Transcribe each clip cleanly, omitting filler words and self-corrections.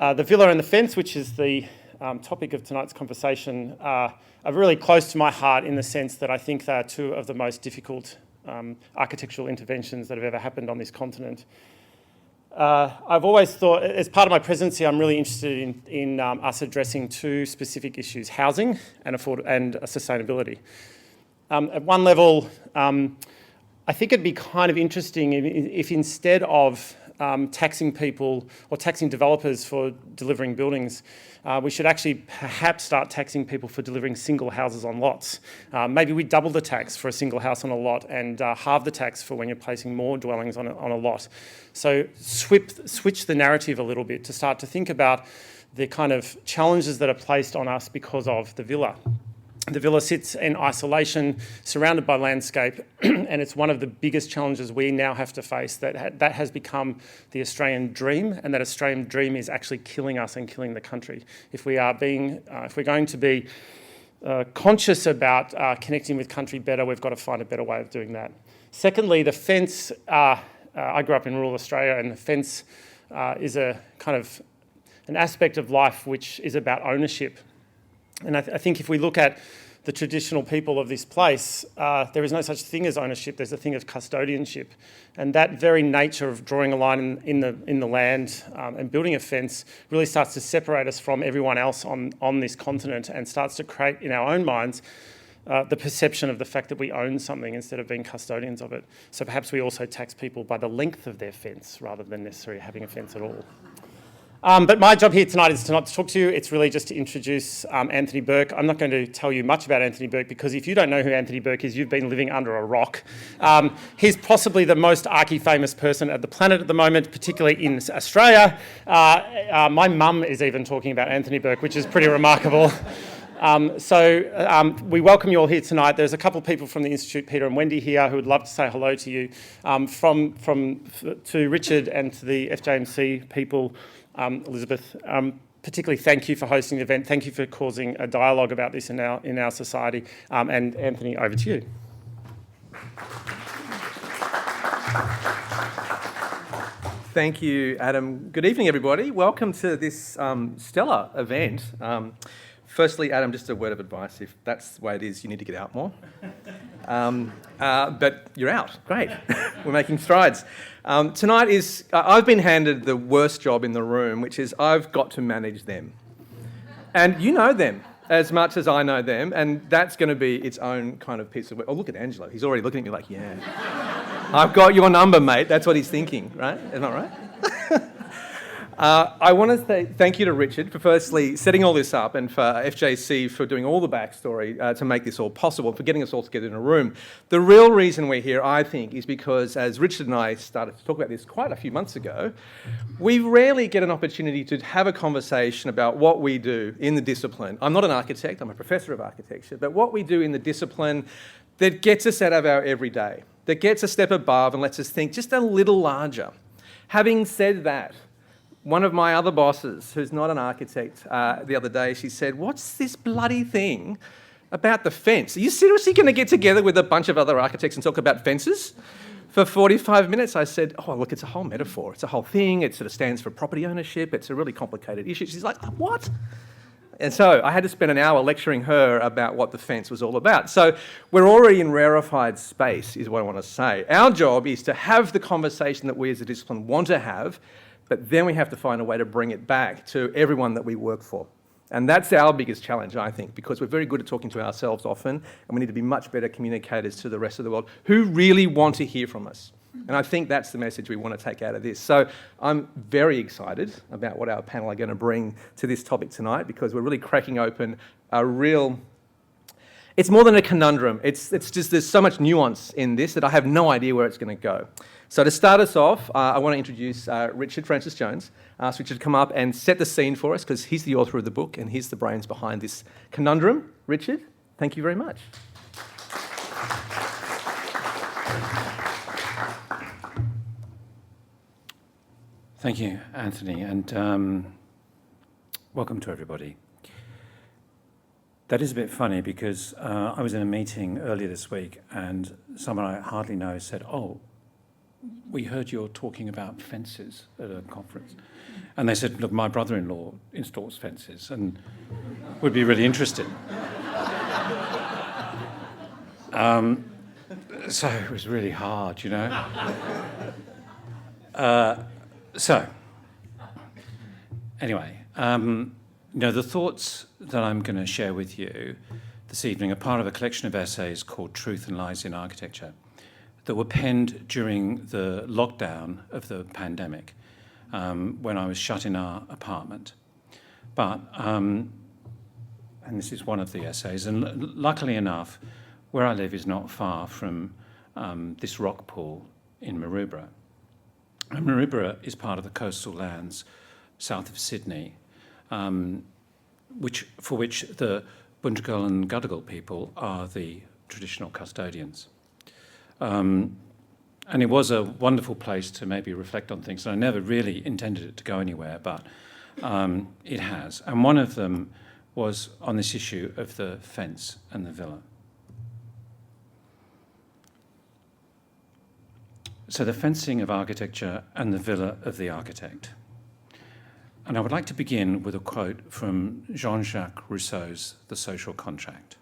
The villa and the fence, which is the topic of tonight's conversation, are really close to my heart in the sense that I think they are two of the most difficult architectural interventions that have ever happened on this continent. I've always thought, as part of my presidency, I'm really interested in us addressing two specific issues: housing and sustainability. At one level, I think it'd be kind of interesting if instead of taxing people or taxing developers for delivering buildings, we should actually perhaps start taxing people for delivering single houses on lots. Maybe we double the tax for a single house on a lot and halve the tax for when you're placing more dwellings on a lot. So switch the narrative a little bit to start to think about the kind of challenges that are placed on us because of the villa. The villa sits in isolation, surrounded by landscape, and it's one of the biggest challenges we now have to face. That has become the Australian dream, and that Australian dream is actually killing us and killing the country. If we're going to be conscious about connecting with country better, we've got to find a better way of doing that. Secondly, the fence. I grew up in rural Australia, and the fence is a kind of an aspect of life which is about ownership. And I think if we look at the traditional people of this place, there is no such thing as ownership. There's a thing of custodianship. And that very nature of drawing a line in the land and building a fence really starts to separate us from everyone else on this continent and starts to create in our own minds the perception of the fact that we own something instead of being custodians of it. So perhaps we also tax people by the length of their fence rather than necessarily having a fence at all. But my job here tonight is not to talk to you. It's really just to introduce Anthony Burke. I'm not going to tell you much about Anthony Burke because if you don't know who Anthony Burke is, you've been living under a rock. He's possibly the most archi-famous person at the planet at the moment, particularly in Australia. My mum is even talking about Anthony Burke, which is pretty remarkable. We welcome you all here tonight. There's a couple of people from the Institute, Peter and Wendy, here who would love to say hello to you. To Richard and to the FJMC people, Elizabeth, particularly thank you for hosting the event. Thank you for causing a dialogue about this in our society. And Anthony, over to you. Thank you, Adam. Good evening, everybody. Welcome to this stellar event. Firstly, Adam, just a word of advice. If that's the way it is, you need to get out more. But you're out. Great. We're making strides. Tonight is... I've been handed the worst job in the room, which is I've got to manage them. And you know them as much as I know them, and that's going to be its own kind of piece of work. Oh, look at Angelo. He's already looking at me like, yeah. I've got your number, mate. That's what he's thinking, right? Isn't that right? I want to say thank you to Richard for firstly setting all this up and for FJC for doing all the backstory to make this all possible, for getting us all together in a room. The real reason we're here, I think, is because as Richard and I started to talk about this quite a few months ago, we rarely get an opportunity to have a conversation about what we do in the discipline. I'm not an architect, I'm a professor of architecture, but what we do in the discipline that gets us out of our everyday, that gets a step above and lets us think just a little larger. Having said that, one of my other bosses, who's not an architect, the other day, she said, "What's this bloody thing about the fence? Are you seriously going to get together with a bunch of other architects and talk about fences for 45 minutes? I said, "Oh, look, it's a whole metaphor. It's a whole thing. It sort of stands for property ownership. It's a really complicated issue." She's like, "What?" And so I had to spend an hour lecturing her about what the fence was all about. So we're already in rarefied space, is what I want to say. Our job is to have the conversation that we as a discipline want to have, but then we have to find a way to bring it back to everyone that we work for. And that's our biggest challenge, I think, because we're very good at talking to ourselves often, and we need to be much better communicators to the rest of the world who really want to hear from us. And I think that's the message we want to take out of this. So I'm very excited about what our panel are going to bring to this topic tonight, because we're really cracking open a real... It's more than a conundrum. It's just there's so much nuance in this that I have no idea where it's going to go. So to start us off, I want to introduce Richard Francis Jones. Ask Richard to come up and set the scene for us, because he's the author of the book and he's the brains behind this conundrum. Richard, thank you very much. Thank you, Anthony, and welcome to everybody. That is a bit funny because I was in a meeting earlier this week and someone I hardly know said, "Oh, we heard you're talking about fences at a conference. And they said, look, my brother-in-law installs fences and would be really interested. So it was really hard, you know. Anyway, the thoughts that I'm going to share with you this evening are part of a collection of essays called Truth and Lies in Architecture that were penned during the lockdown of the pandemic, when I was shut in our apartment. But, and this is one of the essays, and luckily enough, where I live is not far from this rock pool in Maroubra. And Maroubra is part of the coastal lands south of Sydney, for which the Bunjgal and Gadigal people are the traditional custodians. And it was a wonderful place to maybe reflect on things. And I never really intended it to go anywhere, but it has. And one of them was on this issue of the fence and the villa. So the fencing of architecture and the villa of the architect. And I would like to begin with a quote from Jean-Jacques Rousseau's The Social Contract.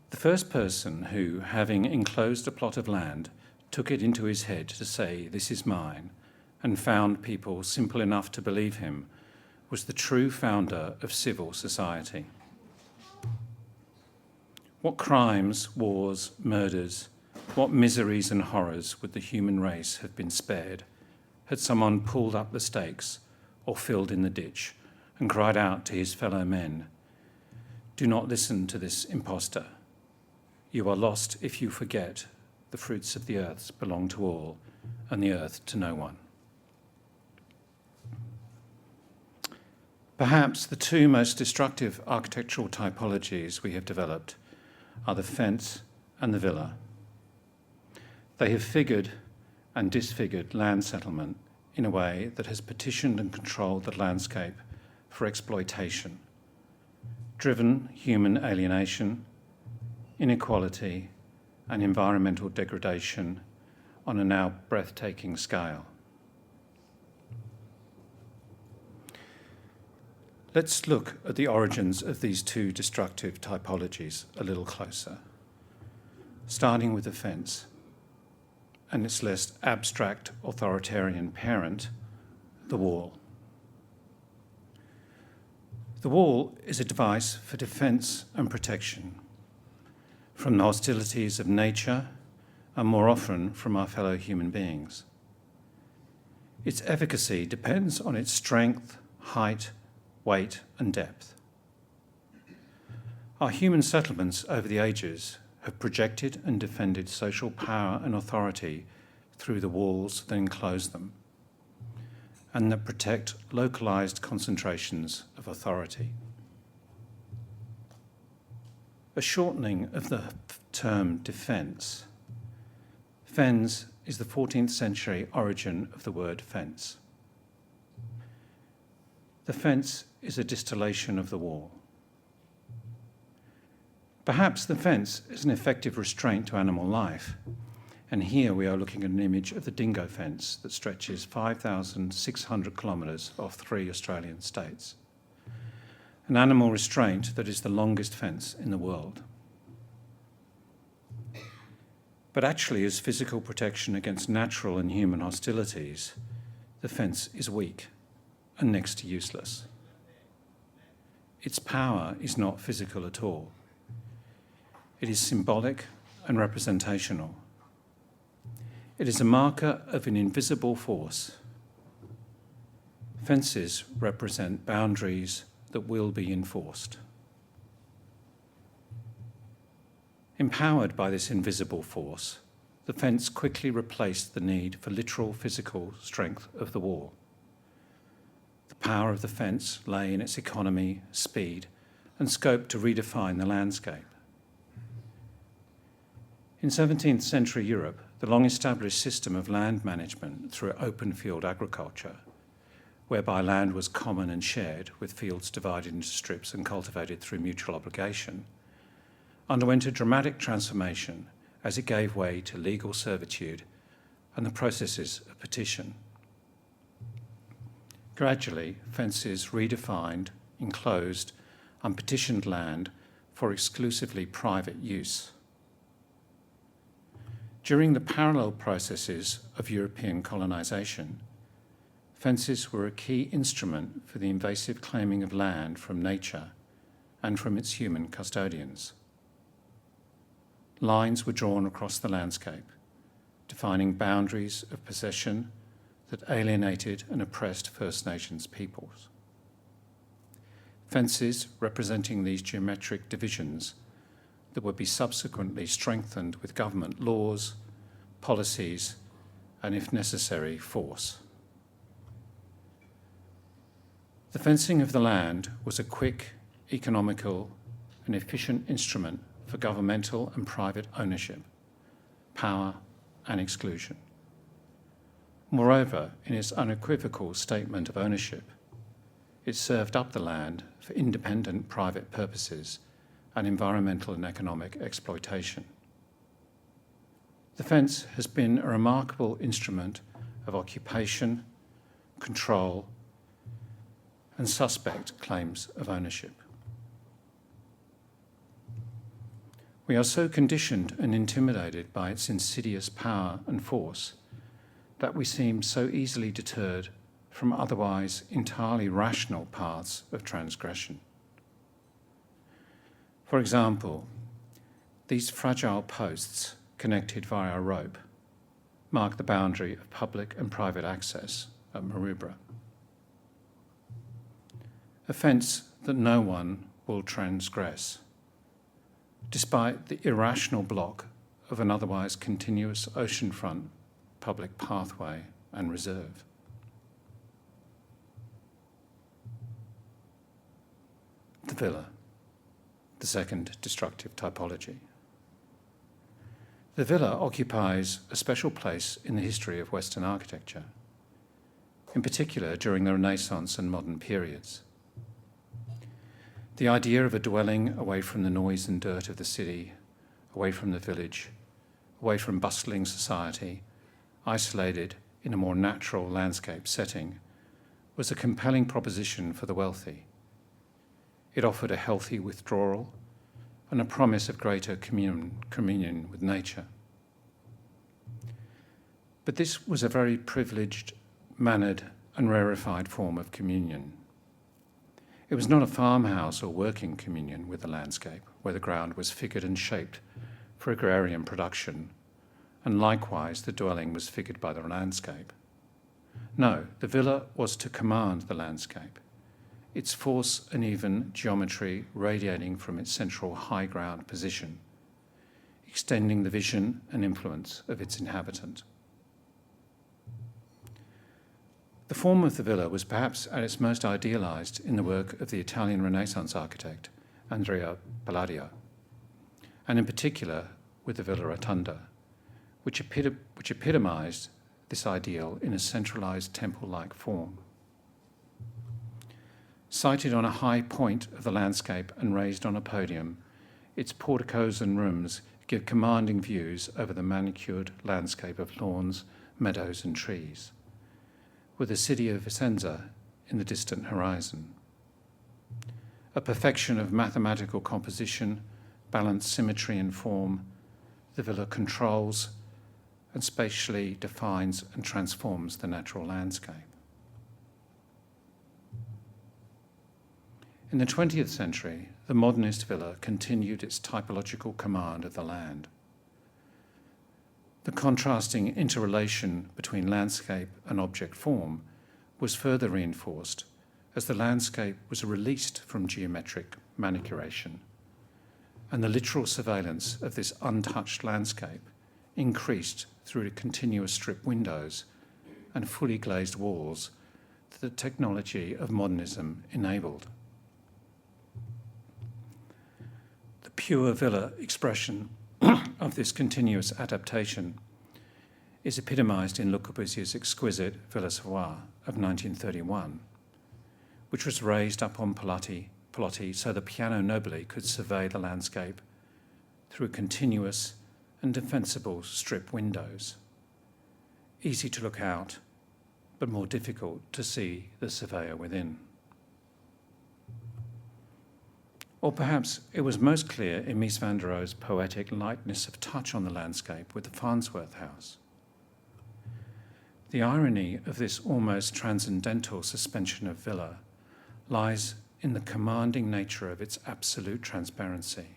The first person who, having enclosed a plot of land, took it into his head to say, "This is mine," and found people simple enough to believe him, was the true founder of civil society. What crimes, wars, murders, what miseries and horrors would the human race have been spared had someone pulled up the stakes or filled in the ditch and cried out to his fellow men, "Do not listen to this impostor. You are lost if you forget the fruits of the earth belong to all and the earth to no one." Perhaps the two most destructive architectural typologies we have developed are the fence and the villa. They have figured and disfigured land settlement in a way that has partitioned and controlled the landscape for exploitation, driven human alienation, inequality, and environmental degradation on a now breathtaking scale. Let's look at the origins of these two destructive typologies a little closer, starting with the fence and its less abstract authoritarian parent, the wall. The wall is a device for defence and protection from the hostilities of nature and more often from our fellow human beings. Its efficacy depends on its strength, height, weight and depth. Our human settlements over the ages have projected and defended social power and authority through the walls that enclose them and that protect localised concentrations of authority. A shortening of the term defence, fens is the 14th century origin of the word fence. The fence is a distillation of the wall. Perhaps the fence is an effective restraint to animal life, and here we are looking at an image of the dingo fence that stretches 5,600 kilometres off 3 Australian states. An animal restraint that is the longest fence in the world. But actually, as physical protection against natural and human hostilities, the fence is weak and next to useless. Its power is not physical at all. It is symbolic and representational. It is a marker of an invisible force. Fences represent boundaries that will be enforced. Empowered by this invisible force, the fence quickly replaced the need for literal physical strength of the wall. The power of the fence lay in its economy, speed, and scope to redefine the landscape. In 17th century Europe, the long-established system of land management through open field agriculture, whereby land was common and shared, with fields divided into strips and cultivated through mutual obligation, underwent a dramatic transformation as it gave way to legal servitude and the processes of partition. Gradually, fences redefined, enclosed, unpartitioned land for exclusively private use. During the parallel processes of European colonisation, fences were a key instrument for the invasive claiming of land from nature and from its human custodians. Lines were drawn across the landscape, defining boundaries of possession that alienated and oppressed First Nations peoples. Fences representing these geometric divisions that would be subsequently strengthened with government laws, policies, and, if necessary, force. The fencing of the land was a quick, economical, and efficient instrument for governmental and private ownership, power, and exclusion. Moreover, in its unequivocal statement of ownership, it served up the land for independent private purposes and environmental and economic exploitation. The fence has been a remarkable instrument of occupation, control, and suspect claims of ownership. We are so conditioned and intimidated by its insidious power and force that we seem so easily deterred from otherwise entirely rational paths of transgression. For example, these fragile posts connected via a rope mark the boundary of public and private access at Maroubra. A fence that no one will transgress, despite the irrational block of an otherwise continuous oceanfront public pathway and reserve. The villa, the second destructive typology. The villa occupies a special place in the history of Western architecture, in particular during the Renaissance and modern periods. The idea of a dwelling away from the noise and dirt of the city, away from the village, away from bustling society, isolated in a more natural landscape setting, was a compelling proposition for the wealthy. It offered a healthy withdrawal and a promise of greater communion with nature. But this was a very privileged, mannered, and rarefied form of communion. It was not a farmhouse or working communion with the landscape, where the ground was figured and shaped for agrarian production, and likewise the dwelling was figured by the landscape. No, the villa was to command the landscape, its force and even geometry radiating from its central high ground position, extending the vision and influence of its inhabitant. The form of the villa was perhaps at its most idealised in the work of the Italian Renaissance architect Andrea Palladio, and in particular with the Villa Rotunda, which epitomised this ideal in a centralised temple-like form. Sited on a high point of the landscape and raised on a podium, its porticos and rooms give commanding views over the manicured landscape of lawns, meadows and trees, with the city of Vicenza in the distant horizon. A perfection of mathematical composition, balanced symmetry and form, the villa controls and spatially defines and transforms the natural landscape. In the 20th century, the modernist villa continued its typological command of the land. The contrasting interrelation between landscape and object form was further reinforced as the landscape was released from geometric manicuration, and the literal surveillance of this untouched landscape increased through the continuous strip windows and fully glazed walls that the technology of modernism enabled. The pure villa expression of this continuous adaptation is epitomised in Le Corbusier's exquisite Villa Savoie of 1931, which was raised up on Pilotti so the piano nobile could survey the landscape through continuous and defensible strip windows. easy to look out, but more difficult to see the surveyor within. Or perhaps it was most clear in Mies van der Rohe's poetic lightness of touch on the landscape with the Farnsworth house. The irony of this almost transcendental suspension of villa lies in the commanding nature of its absolute transparency,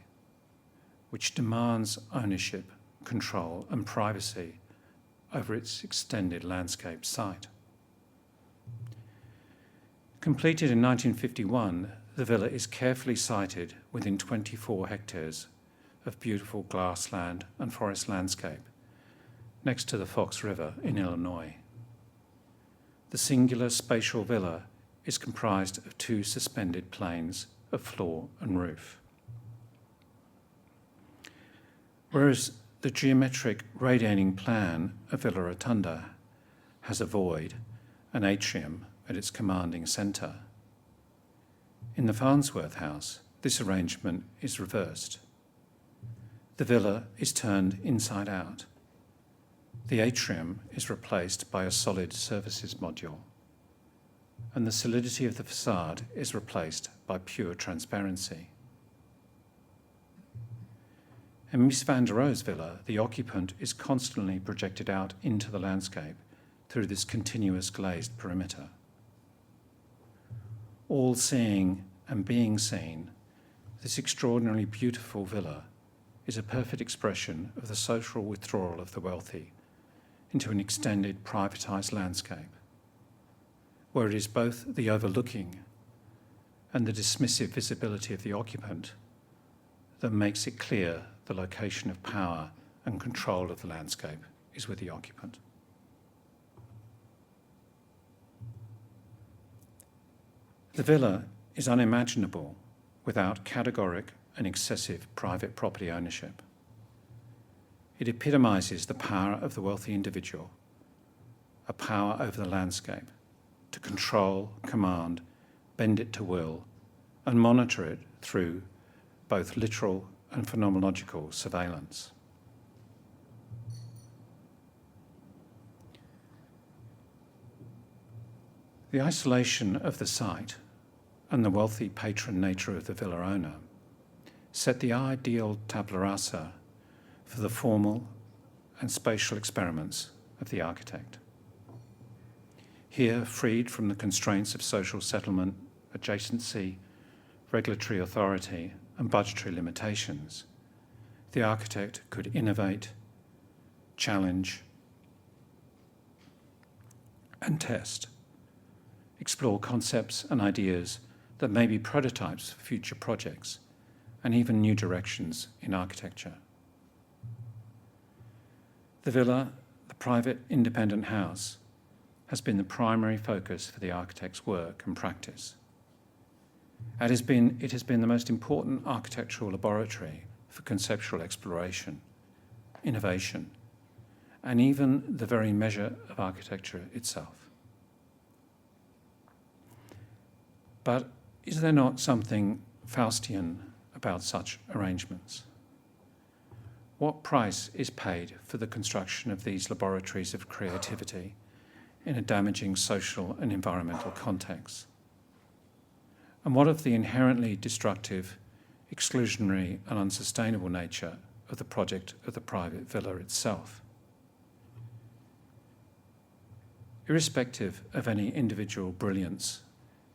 which demands ownership, control, and privacy over its extended landscape site. Completed in 1951, the villa is carefully sited within 24 hectares of beautiful grassland and forest landscape next to the Fox River in Illinois. The singular spatial villa is comprised of 2 suspended planes of floor and roof. Whereas the geometric radiating plan of Villa Rotunda has a void, an atrium at its commanding centre. In the Farnsworth house, this arrangement is reversed. The villa is turned inside out. The atrium is replaced by a solid services module, and the solidity of the facade is replaced by pure transparency. In Mies van der Rohe's villa, the occupant is constantly projected out into the landscape through this continuous glazed perimeter. All seeing and being seen, this extraordinarily beautiful villa is a perfect expression of the social withdrawal of the wealthy into an extended privatised landscape, where it is both the overlooking and the dismissive visibility of the occupant that makes it clear the location of power and control of the landscape is with the occupant. The villa is unimaginable without categoric and excessive private property ownership. It epitomises the power of the wealthy individual, a power over the landscape, to control, command, bend it to will, and monitor it through both literal and phenomenological surveillance. The isolation of the site and the wealthy patron nature of the villa owner set the ideal tabula rasa for the formal and spatial experiments of the architect. Here, freed from the constraints of social settlement, adjacency, regulatory authority, and budgetary limitations, the architect could innovate, challenge, and test, explore concepts and ideas that may be prototypes for future projects and even new directions in architecture. The villa, the private independent house, has been the primary focus for the architect's work and practice. It has been the most important architectural laboratory for conceptual exploration, innovation, and even the very measure of architecture itself. But is there not something Faustian about such arrangements? What price is paid for the construction of these laboratories of creativity in a damaging social and environmental context? And what of the inherently destructive, exclusionary and unsustainable nature of the project of the private villa itself? Irrespective of any individual brilliance,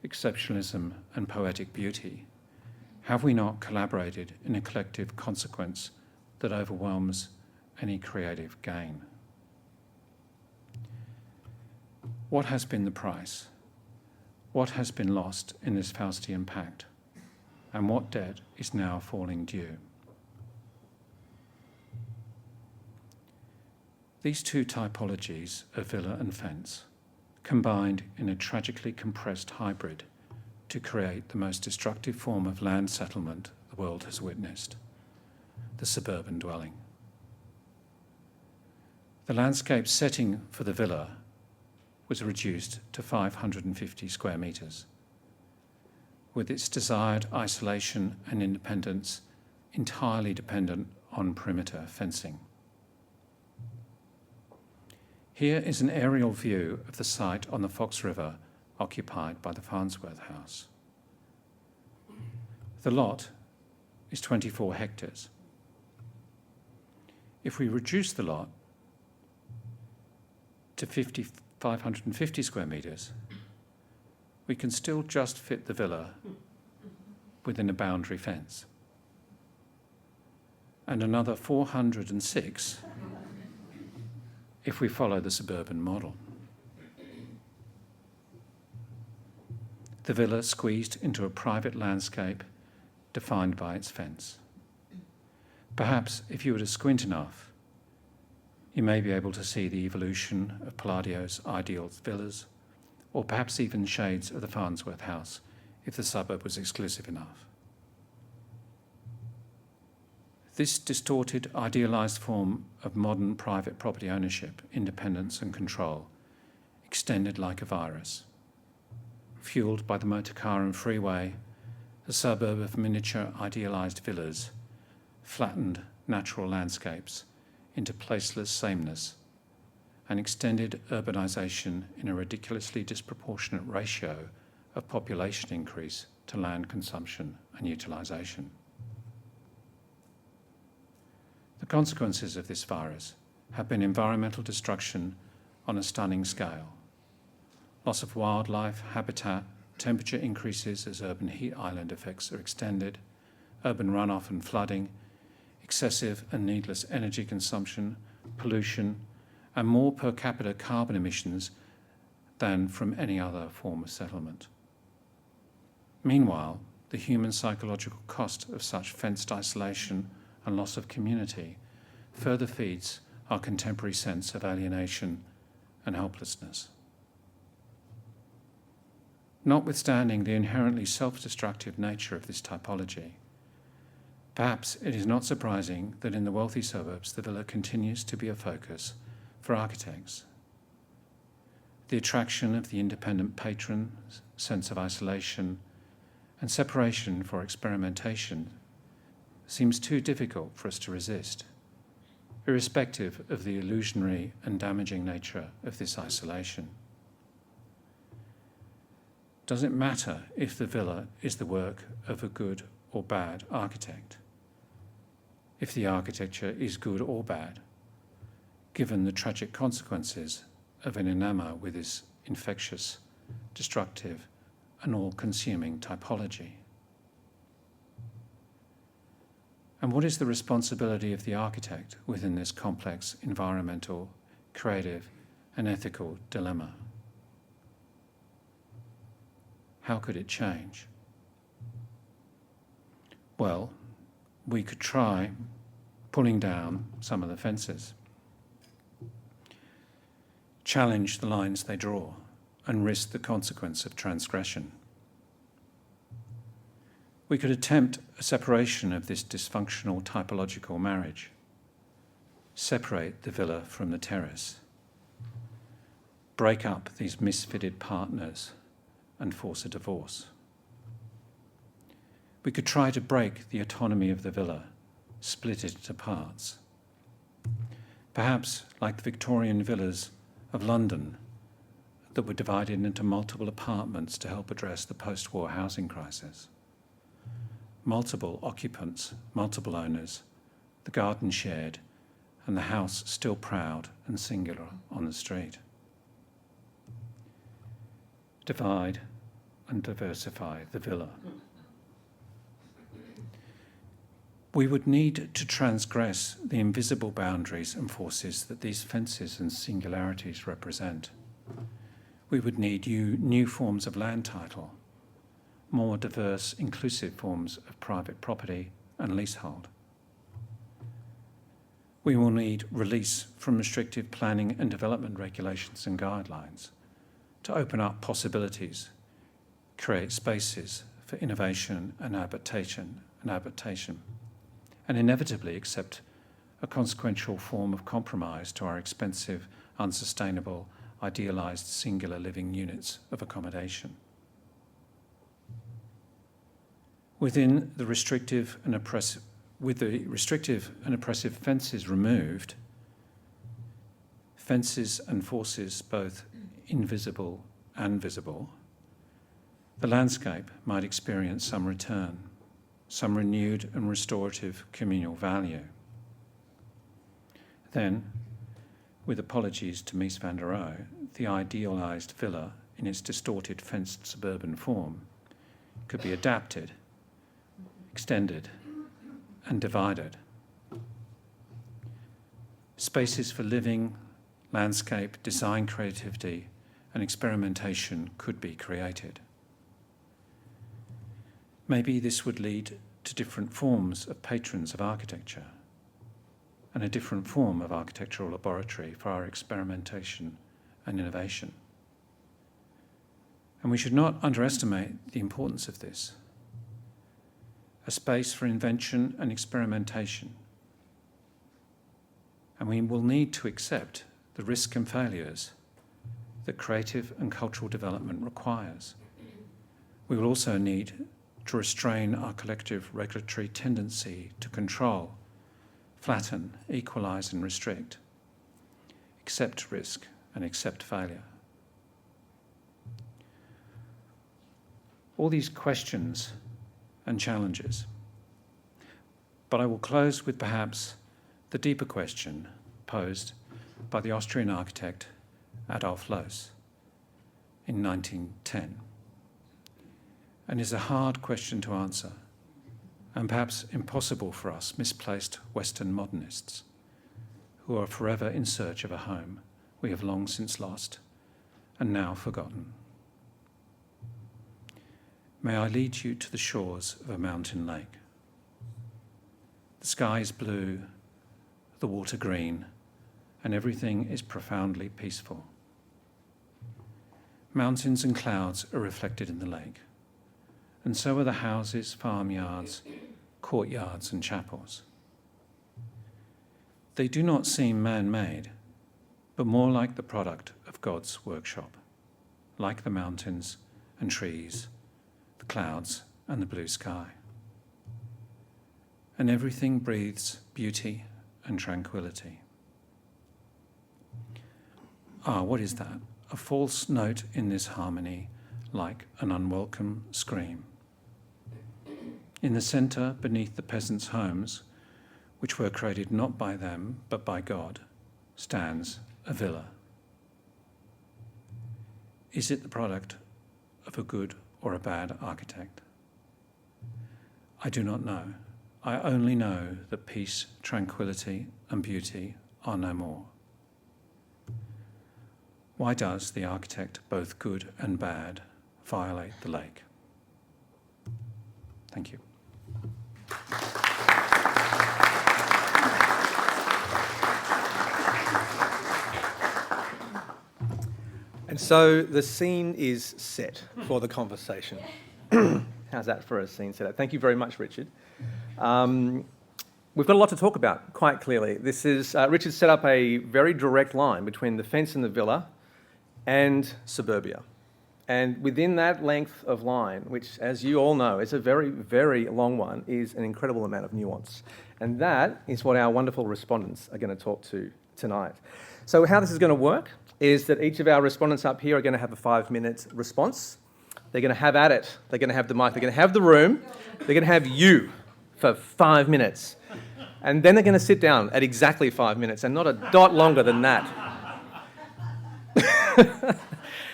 exceptionalism and poetic beauty, have we not collaborated in a collective consequence that overwhelms any creative gain? What has been the price? What has been lost in this Faustian pact? And what debt is now falling due? These two typologies of villa and fence combined in a tragically compressed hybrid to create the most destructive form of land settlement the world has witnessed, the suburban dwelling. The landscape setting for the villa was reduced to 550 square metres, with its desired isolation and independence entirely dependent on perimeter fencing. Here is an aerial view of the site on the Fox River occupied by the Farnsworth House. The lot is 24 hectares. If we reduce the lot to 550 square metres, we can still just fit the villa within a boundary fence. And another 406 if we follow the suburban model. The villa squeezed into a private landscape defined by its fence. Perhaps if you were to squint enough, you may be able to see the evolution of Palladio's ideal villas, or perhaps even shades of the Farnsworth House if the suburb was exclusive enough. This distorted, idealised form of modern private property ownership, independence and control extended like a virus. Fuelled by the motor car and freeway, the suburb of miniature idealised villas flattened natural landscapes into placeless sameness and extended urbanisation in a ridiculously disproportionate ratio of population increase to land consumption and utilisation. The consequences of this virus have been environmental destruction on a stunning scale. Loss of wildlife, habitat, temperature increases as urban heat island effects are extended, urban runoff and flooding, excessive and needless energy consumption, pollution, and more per capita carbon emissions than from any other form of settlement. Meanwhile, the human psychological cost of such fenced isolation and loss of community further feeds our contemporary sense of alienation and helplessness. Notwithstanding the inherently self-destructive nature of this typology, perhaps it is not surprising that in the wealthy suburbs the villa continues to be a focus for architects. The attraction of the independent patron's sense of isolation and separation for experimentation seems too difficult for us to resist, irrespective of the illusionary and damaging nature of this isolation. Does it matter if the villa is the work of a good or bad architect? If the architecture is good or bad, given the tragic consequences of an endeavour with this infectious, destructive, and all-consuming typology? And what is the responsibility of the architect within this complex environmental, creative, and ethical dilemma? How could it change? Well, we could try pulling down some of the fences, challenge the lines they draw, and risk the consequence of transgression. We could attempt a separation of this dysfunctional typological marriage, separate the villa from the terrace, break up these misfitted partners and force a divorce. We could try to break the autonomy of the villa, split it into parts. Perhaps like the Victorian villas of London that were divided into multiple apartments to help address the post-war housing crisis. Multiple occupants, multiple owners, the garden shared, and the house still proud and singular on the street. Divide and diversify the villa. We would need to transgress the invisible boundaries and forces that these fences and singularities represent. We would need new forms of land title, more diverse, inclusive forms of private property and leasehold. We will need release from restrictive planning and development regulations and guidelines to open up possibilities, create spaces for innovation and adaptation, and inevitably accept a consequential form of compromise to our expensive, unsustainable, idealised singular living units of accommodation. With the restrictive and oppressive fences removed, fences and forces both invisible and visible, the landscape might experience some return, some renewed and restorative communal value. Then, with apologies to Mies van der Rohe, the idealised villa in its distorted fenced suburban form could be adapted, extended and divided. Spaces for living, landscape, design creativity and experimentation could be created. Maybe this would lead to different forms of patrons of architecture and a different form of architectural laboratory for our experimentation and innovation. And we should not underestimate the importance of this. A space for invention and experimentation. And we will need to accept the risks and failures that creative and cultural development requires. We will also need to restrain our collective regulatory tendency to control, flatten, equalise and restrict, accept risk and accept failure. All these questions and challenges. But I will close with perhaps the deeper question posed by the Austrian architect Adolf Loos in 1910, and is a hard question to answer, and perhaps impossible for us misplaced Western modernists who are forever in search of a home we have long since lost and now forgotten. May I lead you to the shores of a mountain lake. The sky is blue, the water green, and everything is profoundly peaceful. Mountains and clouds are reflected in the lake, and so are the houses, farmyards, courtyards, and chapels. They do not seem man-made, but more like the product of God's workshop, like the mountains and trees, the clouds and the blue sky. And everything breathes beauty and tranquility. Ah, what is that? A false note in this harmony, like an unwelcome scream. In the centre, beneath the peasants' homes, which were created not by them, but by God, stands a villa. Is it the product of a good or a bad architect? I do not know. I only know that peace, tranquility, and beauty are no more. Why does the architect, both good and bad, violate the lake? Thank you. And so the scene is set for the conversation. How's that for a scene setup? Thank you very much, Richard. We've got a lot to talk about, quite clearly. This is Richard set up a very direct line between the fence and the villa and suburbia. And within that length of line, which, as you all know, is a very, very long one, is an incredible amount of nuance. And that is what our wonderful respondents are going to talk to tonight. So how this is going to work is that each of our respondents up here are going to have a 5-minute response. They're going to have at it. They're going to have the mic. They're going to have the room. They're going to have you for 5 minutes. And then they're going to sit down at exactly 5 minutes and not a dot longer than that.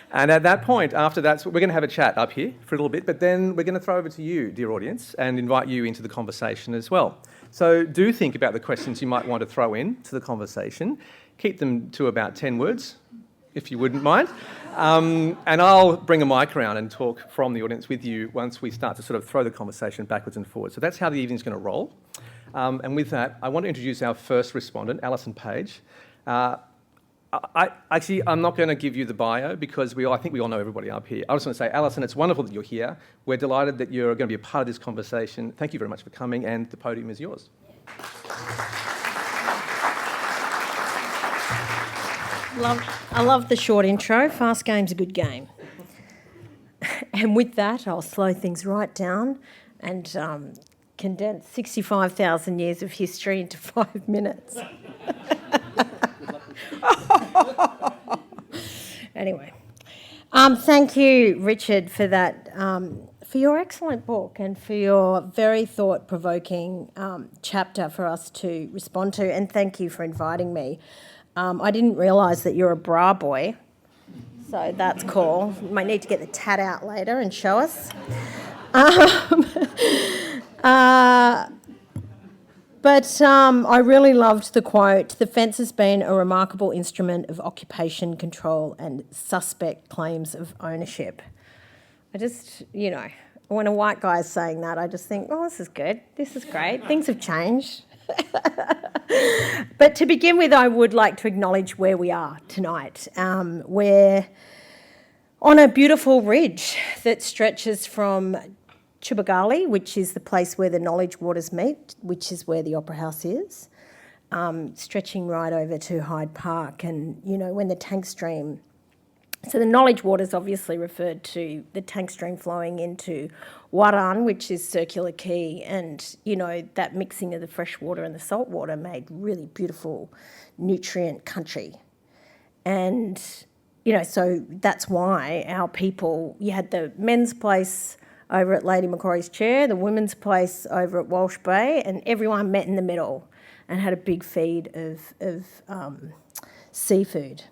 And at that point, after that, we're going to have a chat up here for a little bit, but then we're going to throw over to you, dear audience, and invite you into the conversation as well. So do think about the questions you might want to throw in to the conversation. Keep them to about 10 words, if you wouldn't mind. And I'll bring a mic around and talk from the audience with you once we start to sort of throw the conversation backwards and forwards. So that's how the evening's going to roll. And with that, I want to introduce our first respondent, Alison Page. I'm not going to give you the bio because I think we all know everybody up here. I just want to say, Alison, it's wonderful that you're here. We're delighted that you're going to be a part of this conversation. Thank you very much for coming, and the podium is yours. I love the short intro. Fast game's a good game. And with that, I'll slow things right down and condense 65,000 years of history into 5 minutes. Anyway, thank you, Richard, for that, for your excellent book and for your very thought-provoking chapter for us to respond to, and thank you for inviting me. I didn't realise that you're a bra boy, so that's cool. You might need to get the tat out later and show us. But I really loved the quote, "The fence has been a remarkable instrument of occupation, control and suspect claims of ownership." I just, when a white guy is saying that, I just think, oh, this is good. This is great. Things have changed. But to begin with, I would like to acknowledge where we are tonight. We're on a beautiful ridge that stretches from Chubagali, which is the place where the knowledge waters meet, which is where the Opera House is, stretching right over to Hyde Park. And, when the tank stream... So the knowledge waters obviously referred to the tank stream flowing into Waran, which is Circular Quay, and, that mixing of the fresh water and the salt water made really beautiful nutrient country. And, so that's why our people... You had the men's place over at Lady Macquarie's Chair, the women's place over at Walsh Bay, and everyone met in the middle and had a big feed of seafood.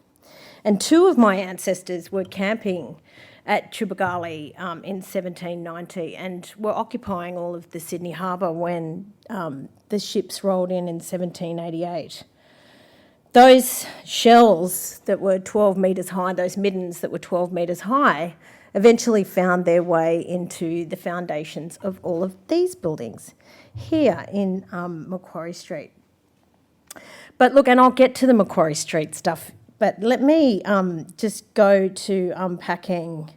And two of my ancestors were camping at Chubagali in 1790 and were occupying all of the Sydney Harbour when the ships rolled in 1788. Those shells that were 12 metres high, those middens that were 12 metres high, eventually found their way into the foundations of all of these buildings here in Macquarie Street. But look, and I'll get to the Macquarie Street stuff, but let me just go to unpacking,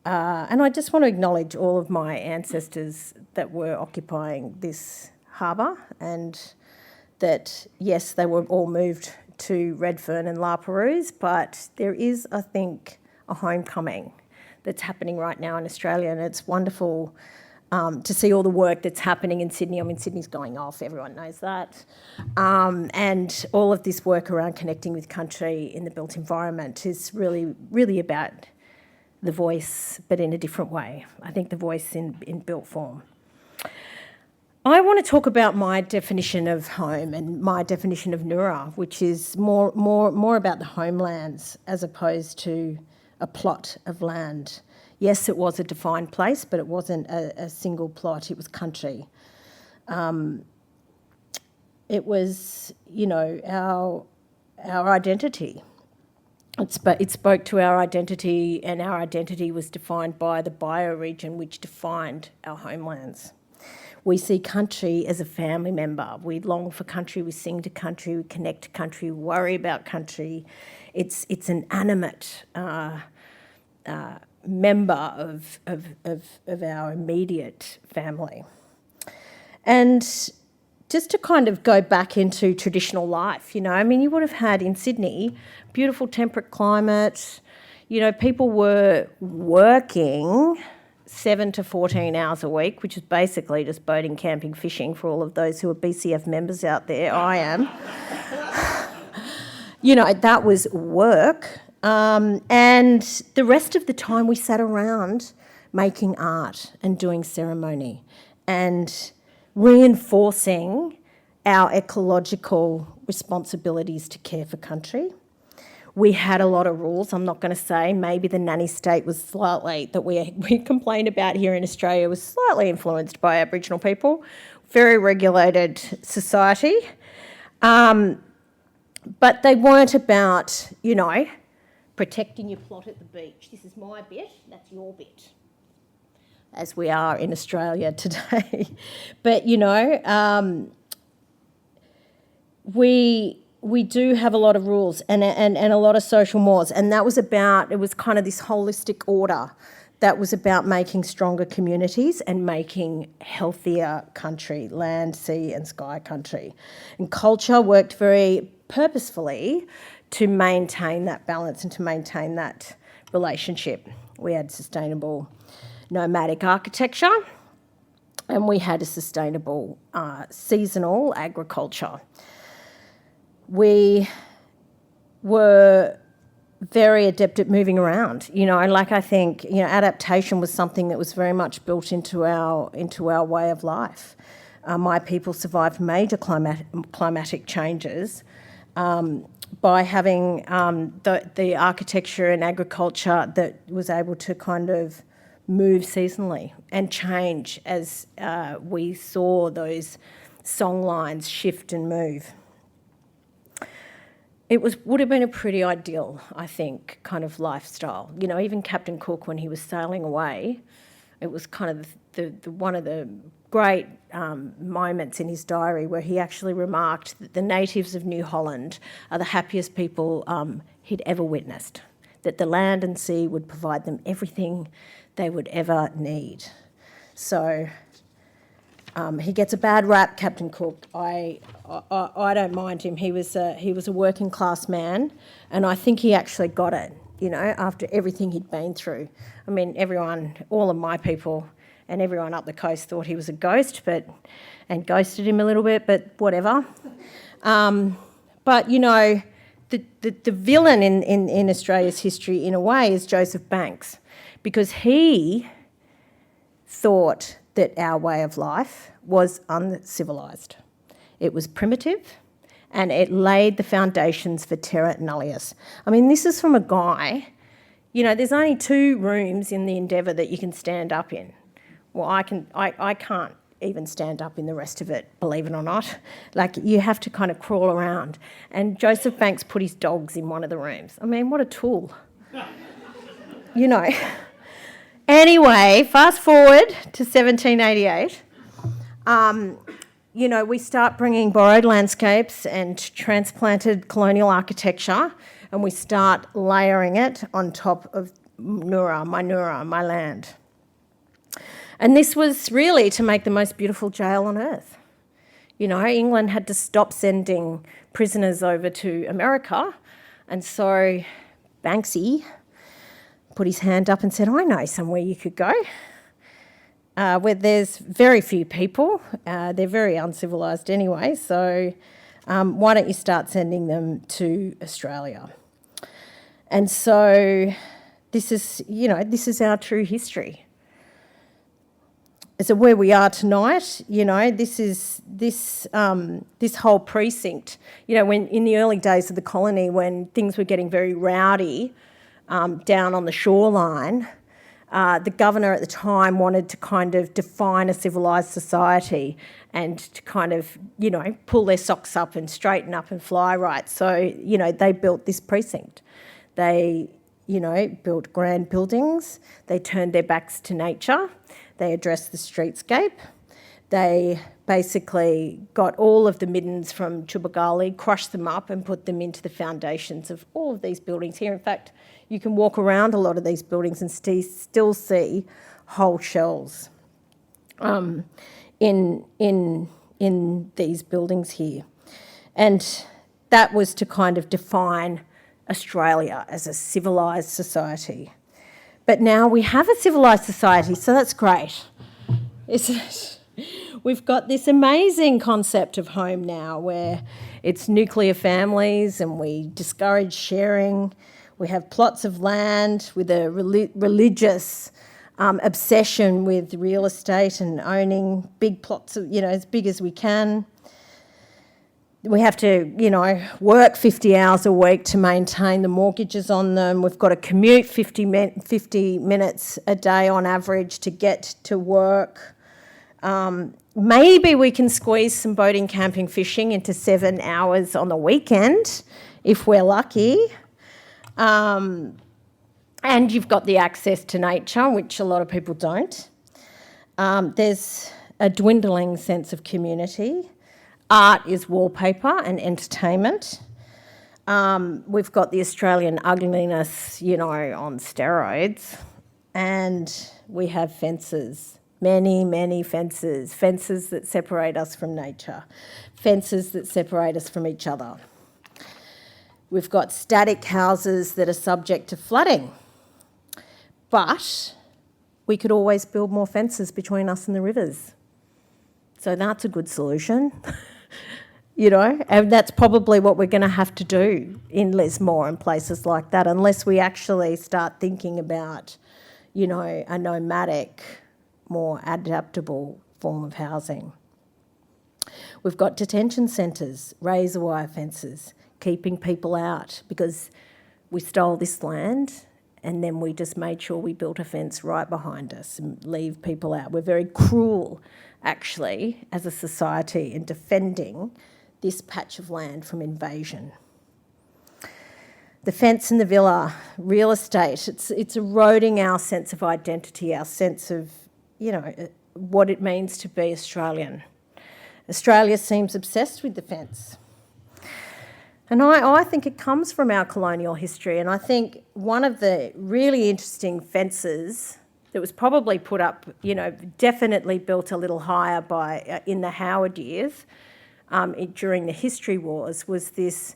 and I just want to acknowledge all of my ancestors that were occupying this harbour, and that, yes, they were all moved to Redfern and La Perouse, but there is, I think, a homecoming that's happening right now in Australia, and it's wonderful to see all the work that's happening in Sydney. I mean, Sydney's going off, everyone knows that. And all of this work around connecting with country in the built environment is really, really about the voice, but in a different way. I think the voice in built form. I want to talk about my definition of home and my definition of Nura, which is more about the homelands as opposed to a plot of land. Yes, it was a defined place, but it wasn't a single plot. It was country. It was, our identity. It spoke to our identity, and our identity was defined by the bioregion which defined our homelands. We see country as a family member. We long for country, we sing to country, we connect to country, we worry about country. It's an animate member of our immediate family. And just to kind of go back into traditional life, you would have had in Sydney, beautiful temperate climate, people were working 7 to 14 hours a week, which is basically just boating, camping, fishing for all of those who are BCF members out there. I am. That was work. And the rest of the time we sat around making art and doing ceremony and reinforcing our ecological responsibilities to care for country. We had a lot of rules. I'm not going to say maybe the nanny state was slightly, that we complain about here in Australia, was slightly influenced by Aboriginal people. Very regulated society. But they weren't about, protecting your plot at the beach. This is my bit, that's your bit, as we are in Australia today. But, we do have a lot of rules and a lot of social mores, and it was kind of this holistic order that was about making stronger communities and making healthier country, land, sea and sky country. And culture worked very purposefully to maintain that balance and to maintain that relationship. We had sustainable nomadic architecture, and we had a sustainable seasonal agriculture. We were very adept at moving around. Like I think, adaptation was something that was very much built into our way of life. My people survived major climatic changes by having the architecture and agriculture that was able to kind of move seasonally and change as we saw those song lines shift and move. It would have been a pretty ideal, I think, kind of lifestyle. Even Captain Cook, when he was sailing away, it was kind of one of the great moments in his diary where he actually remarked that the natives of New Holland are the happiest people he'd ever witnessed, that the land and sea would provide them everything they would ever need. So he gets a bad rap, Captain Cook. I don't mind him. He was a working class man, and I think he actually got it, after everything he'd been through. I mean, all of my people and everyone up the coast thought he was a ghost, and ghosted him a little bit, but whatever. But, the villain in Australia's history, in a way, is Joseph Banks, because he thought that our way of life was uncivilised. It was primitive, and it laid the foundations for terra nullius. I mean, this is from a guy, there's only 2 rooms in the Endeavour that you can stand up in. Well, I can't even stand up in the rest of it, believe it or not. Like, you have to kind of crawl around. And Joseph Banks put his dogs in one of the rooms. I mean, what a tool. Anyway, fast forward to 1788. We start bringing borrowed landscapes and transplanted colonial architecture, and we start layering it on top of Nura, my land. And this was really to make the most beautiful jail on earth. England had to stop sending prisoners over to America, and so Banksy put his hand up and said, I know somewhere you could go, where there's very few people. They're very uncivilised anyway, so why don't you start sending them to Australia? And so this is our true history. So where we are tonight, this whole precinct, when in the early days of the colony, when things were getting very rowdy down on the shoreline, the governor at the time wanted to kind of define a civilised society and to kind of, pull their socks up and straighten up and fly right. So, they built this precinct. They, built grand buildings. They turned their backs to nature. They addressed the streetscape. They basically got all of the middens from Chubagali, crushed them up and put them into the foundations of all of these buildings here. In fact, you can walk around a lot of these buildings and still see whole shells in these buildings here. And that was to kind of define Australia as a civilised society. But now we have a civilised society, so that's great, isn't it? We've got this amazing concept of home now where it's nuclear families and we discourage sharing. We have plots of land with a religious obsession with real estate and owning big plots of, as big as we can. We have to, work 50 hours a week to maintain the mortgages on them. We've got to commute 50 minutes a day on average to get to work. Maybe we can squeeze some boating, camping, fishing into 7 hours on the weekend if we're lucky. And you've got the access to nature, which a lot of people don't. There's a dwindling sense of community. Art is wallpaper and entertainment. We've got the Australian ugliness, on steroids. And we have fences, many fences. Fences that separate us from nature. Fences that separate us from each other. We've got static houses that are subject to flooding. But we could always build more fences between us and the rivers. So that's a good solution. you know, and that's probably what we're going to have to do in Lismore and places like that, unless we actually start thinking about, you know, a nomadic, more adaptable form of housing. We've got detention centres, razor wire fences, keeping people out because we stole this land and then we just made sure we built a fence right behind us and leave people out. We're very cruel, actually, as a society in defending this patch of land from invasion. The fence and the villa, real estate, it's eroding our sense of identity, our sense of, you know, what it means to be Australian. Australia seems obsessed with the fence. And I think it comes from our colonial history, and I think one of the really interesting fences that was probably put up, you know, definitely built a little higher by in the Howard years during the history wars, was this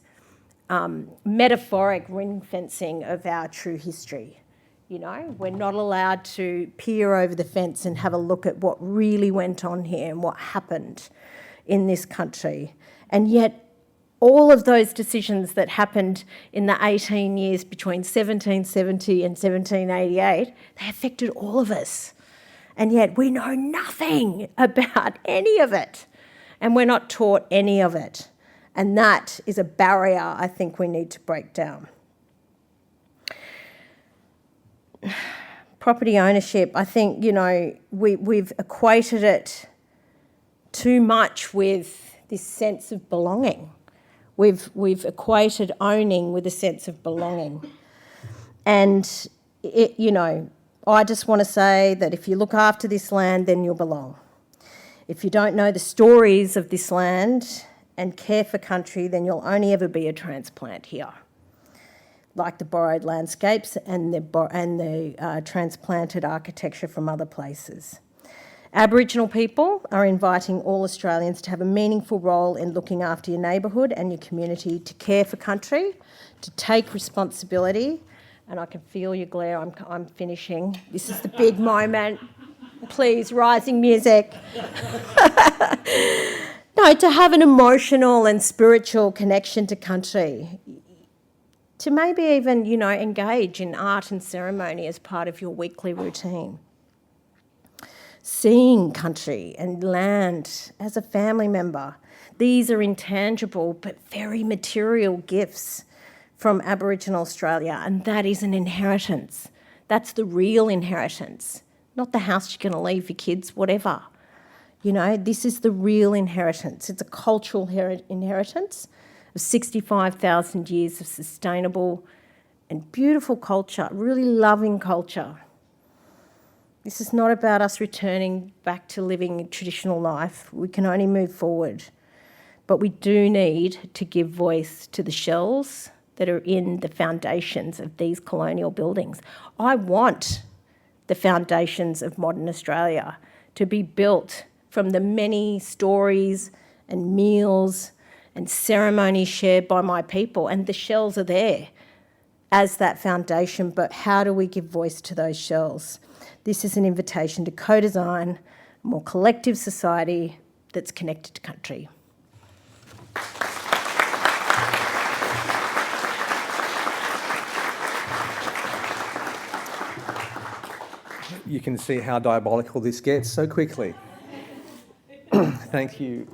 metaphoric ring fencing of our true history. You know, we're not allowed to peer over the fence and have a look at what really went on here and what happened in this country. And yet all of those decisions that happened in the 18 years between 1770 and 1788, they affected all of us. And yet we know nothing about any of it. And we're not taught any of it. And that is a barrier I think we need to break down. Property ownership, I think, you know, we've equated it too much with this sense of belonging. We've equated owning with a sense of belonging. And, you know, I just want to say that if you look after this land, then you'll belong. If you don't know the stories of this land and care for country, then you'll only ever be a transplant here, like the borrowed landscapes and the transplanted architecture from other places. Aboriginal people are inviting all Australians to have a meaningful role in looking after your neighbourhood and your community, to care for country, to take responsibility. And I can feel your glare, I'm finishing. This is the big moment. Please, rising music. No, to have an emotional and spiritual connection to country. To maybe even, you know, engage in art and ceremony as part of your weekly routine. Seeing country and land as a family member. These are intangible but very material gifts from Aboriginal Australia, and that is an inheritance. That's the real inheritance, not the house you're going to leave your kids, whatever. You know, this is the real inheritance. It's a cultural inheritance of 65,000 years of sustainable and beautiful culture, really loving culture. This is not about us returning back to living a traditional life. We can only move forward. But we do need to give voice to the shells that are in the foundations of these colonial buildings. I want the foundations of modern Australia to be built from the many stories and meals and ceremonies shared by my people, and the shells are there as that foundation, but how do we give voice to those shells? This is an invitation to co-design a more collective society that's connected to country. You can see how diabolical this gets so quickly. Thank you.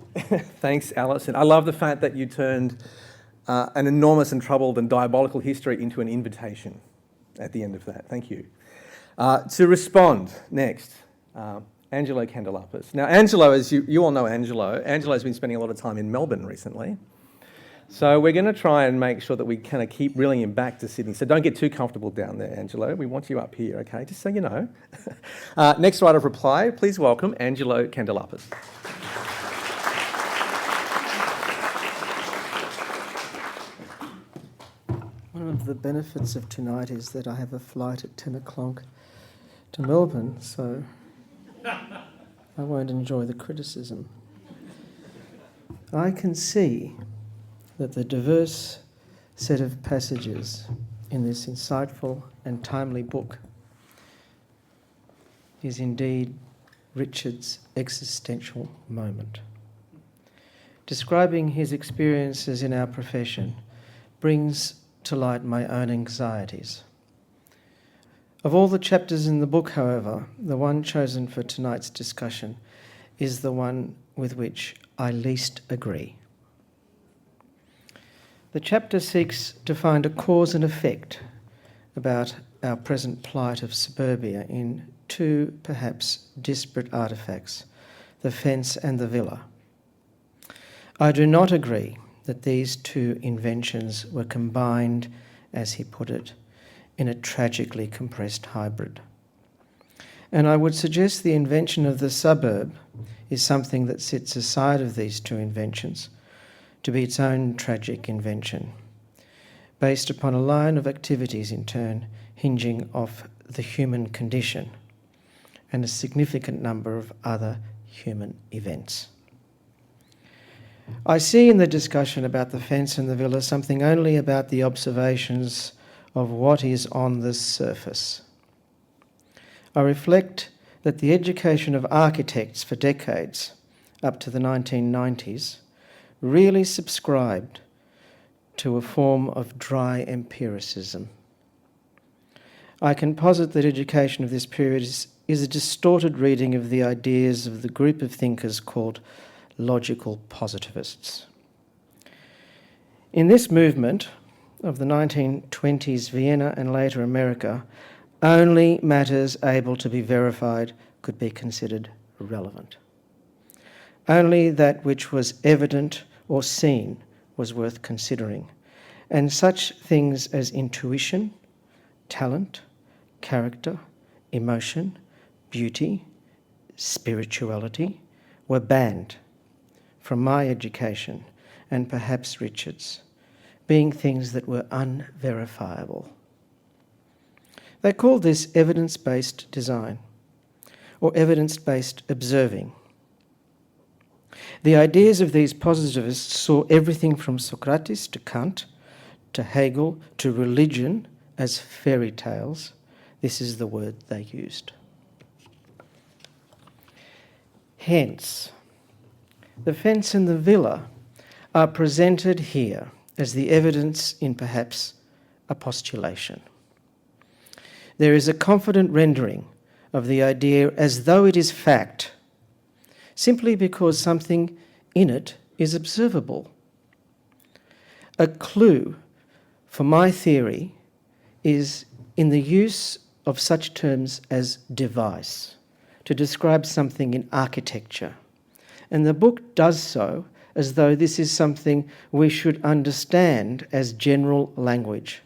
Thanks, Alison. I love the fact that you turned an enormous and troubled and diabolical history into an invitation at the end of that. Thank you. To respond, next, Angelo Candalepas. Now, Angelo, as you all know Angelo's been spending a lot of time in Melbourne recently. So we're going to try and make sure that we kind of keep reeling him back to Sydney. So don't get too comfortable down there, Angelo. We want you up here, okay? Just so you know. Next writer of reply, please welcome Angelo Candalepas. One of the benefits of tonight is that I have a flight at 10 o'clock to Melbourne, so I won't enjoy the criticism. I can see that the diverse set of passages in this insightful and timely book is indeed Richard's existential moment. describing his experiences in our profession, brings to light my own anxieties. Of all the chapters in the book, however, the one chosen for tonight's discussion is the one with which I least agree. The chapter seeks to find a cause and effect about our present plight of suburbia in two perhaps disparate artefacts, the fence and the villa. I do not agree that these two inventions were combined, as he put it, in a tragically compressed hybrid. And I would suggest the invention of the suburb is something that sits aside of these two inventions to be its own tragic invention, based upon a line of activities in turn hinging off the human condition and a significant number of other human events. I see in the discussion about the fence and the villa something only about the observations of what is on the surface. I reflect that the education of architects for decades, up to the 1990s, really subscribed to a form of dry empiricism. I can posit that education of this period is a distorted reading of the ideas of the group of thinkers called logical positivists. In this movement of the 1920s Vienna and later America, only matters able to be verified could be considered relevant. Only that which was evident or seen was worth considering, and such things as intuition, talent, character, emotion, beauty, spirituality were banned from my education and perhaps Richard's, being things that were unverifiable. They called this evidence-based design or evidence-based observing. The ideas of these positivists saw everything from Socrates to Kant to Hegel to religion as fairy tales. This is the word they used. Hence, the fence and the villa are presented here as the evidence in perhaps a postulation. There is a confident rendering of the idea as though it is fact, simply because something in it is observable. A clue for my theory is in the use of such terms as device to describe something in architecture. And the book does so as though this is something we should understand as general language.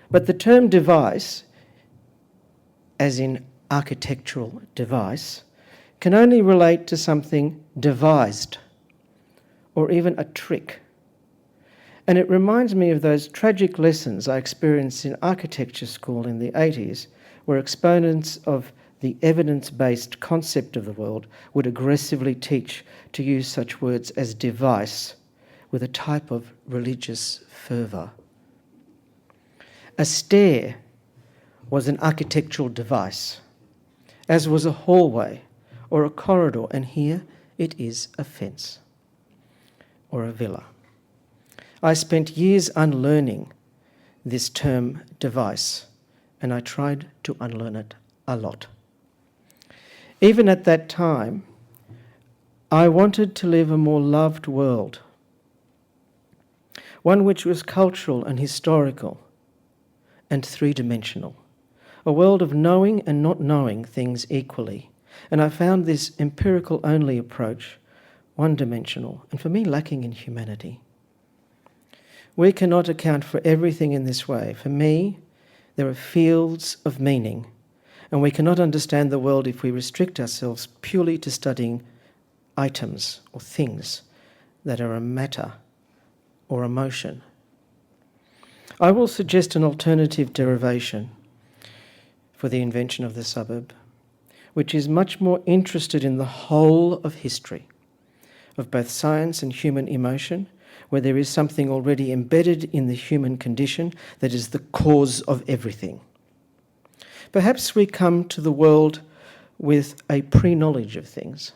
But the term device, as in architectural device, can only relate to something devised or even a trick. And it reminds me of those tragic lessons I experienced in architecture school in the 80s, where exponents of the evidence-based concept of the world would aggressively teach to use such words as device with a type of religious fervour. A stair was an architectural device, as was a hallway or a corridor, and here it is a fence or a villa. I spent years unlearning this term device, and I tried to unlearn it a lot. Even at that time, I wanted to live a more loved world, one which was cultural and historical and three-dimensional, a world of knowing and not knowing things equally. And I found this empirical-only approach one-dimensional and for me lacking in humanity. We cannot account for everything in this way. For me, there are fields of meaning, and we cannot understand the world if we restrict ourselves purely to studying items or things that are a matter or emotion. I will suggest an alternative derivation for the invention of the suburb, which is much more interested in the whole of history, of both science and human emotion, where there is something already embedded in the human condition that is the cause of everything. Perhaps we come to the world with a pre-knowledge of things.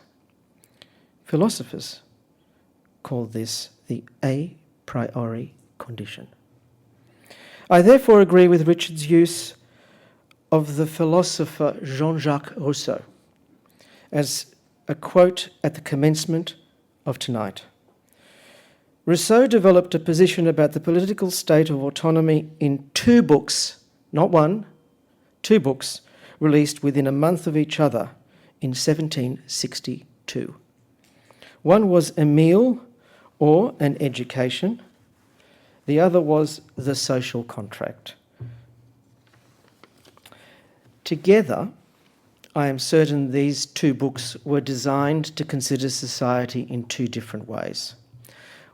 Philosophers call this the a priori condition. I therefore agree with Richard's use of the philosopher Jean-Jacques Rousseau as a quote at the commencement of tonight. Rousseau developed a position about the political state of autonomy in 2 books, not one, 2 books, released within a month of each other in 1762. One was Emile, or An Education. The other was The Social Contract. Together, I am certain these 2 books were designed to consider society in 2 different ways.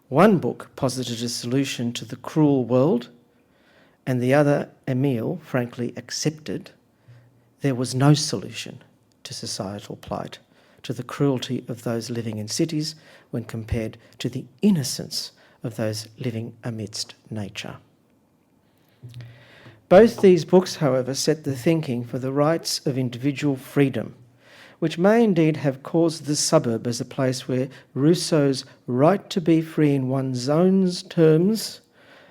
One book posited a solution to the cruel world, and the other, Emile, frankly accepted there was no solution to societal plight, to the cruelty of those living in cities when compared to the innocence of those living amidst nature. Both these books, however, set the thinking for the rights of individual freedom, which may indeed have caused the suburb as a place where Rousseau's right to be free in one's own terms,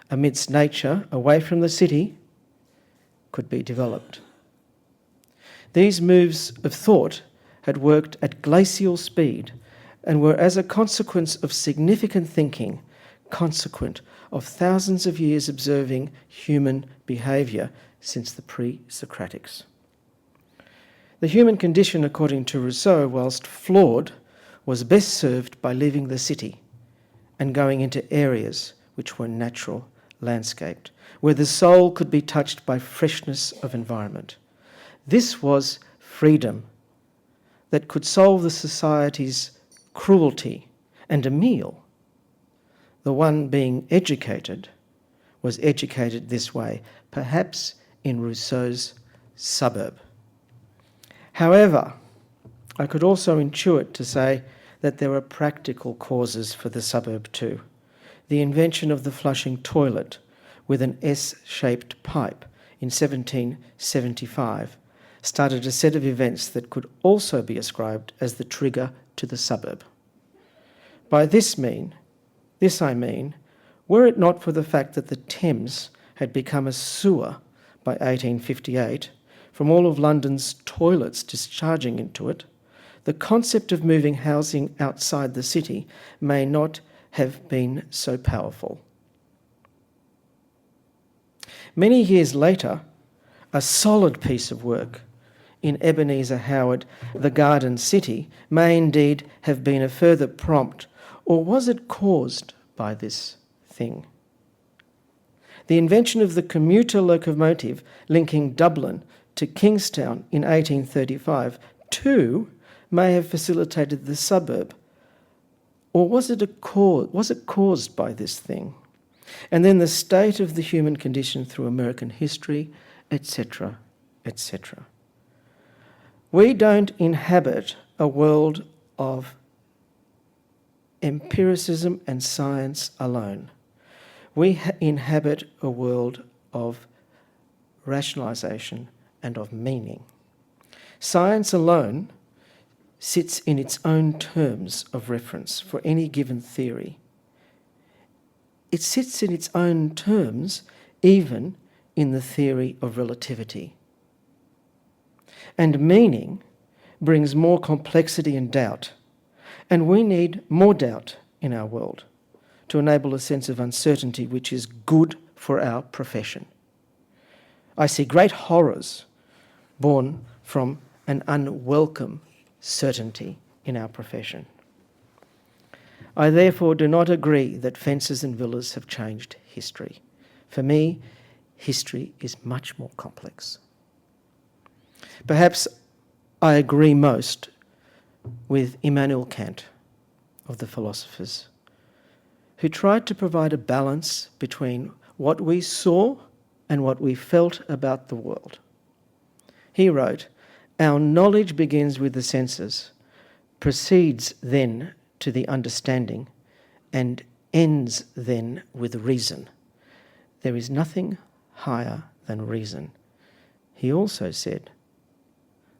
amidst nature, away from the city, could be developed. These moves of thought had worked at glacial speed and were, as a consequence of significant thinking, consequent of thousands of years observing human behaviour since the pre-Socratics. The human condition, according to Rousseau, whilst flawed, was best served by leaving the city and going into areas which were natural, landscaped, where the soul could be touched by freshness of environment. This was freedom that could solve the society's cruelty, and Emile, the one being educated, was educated this way, perhaps in Rousseau's suburb. However, I could also intuit to say that there are practical causes for the suburb too. The invention of the flushing toilet with an S-shaped pipe in 1775 started a set of events that could also be ascribed as the trigger to the suburb. By this I mean, were it not for the fact that the Thames had become a sewer by 1858, from all of London's toilets discharging into it, the concept of moving housing outside the city may not have been so powerful. Many years later, a solid piece of work in Ebenezer Howard, The Garden City, may indeed have been a further prompt, or was it caused by this thing? The invention of the commuter locomotive linking Dublin to Kingstown in 1835 too may have facilitated the suburb. Or was it caused by this thing? And then the state of the human condition through American history, etc., etc. We don't inhabit a world of empiricism and science alone. We inhabit a world of rationalisation and of meaning. Science alone sits in its own terms of reference for any given theory. It sits in its own terms even in the theory of relativity. And meaning brings more complexity and doubt, and we need more doubt in our world to enable a sense of uncertainty which is good for our profession. I see great horrors born from an unwelcome certainty in our profession. I therefore do not agree that fences and villas have changed history. For me, history is much more complex. Perhaps I agree most with Immanuel Kant, of the philosophers, who tried to provide a balance between what we saw and what we felt about the world. He wrote, "Our knowledge begins with the senses, proceeds then to the understanding, and ends then with reason. There is nothing higher than reason." He also said,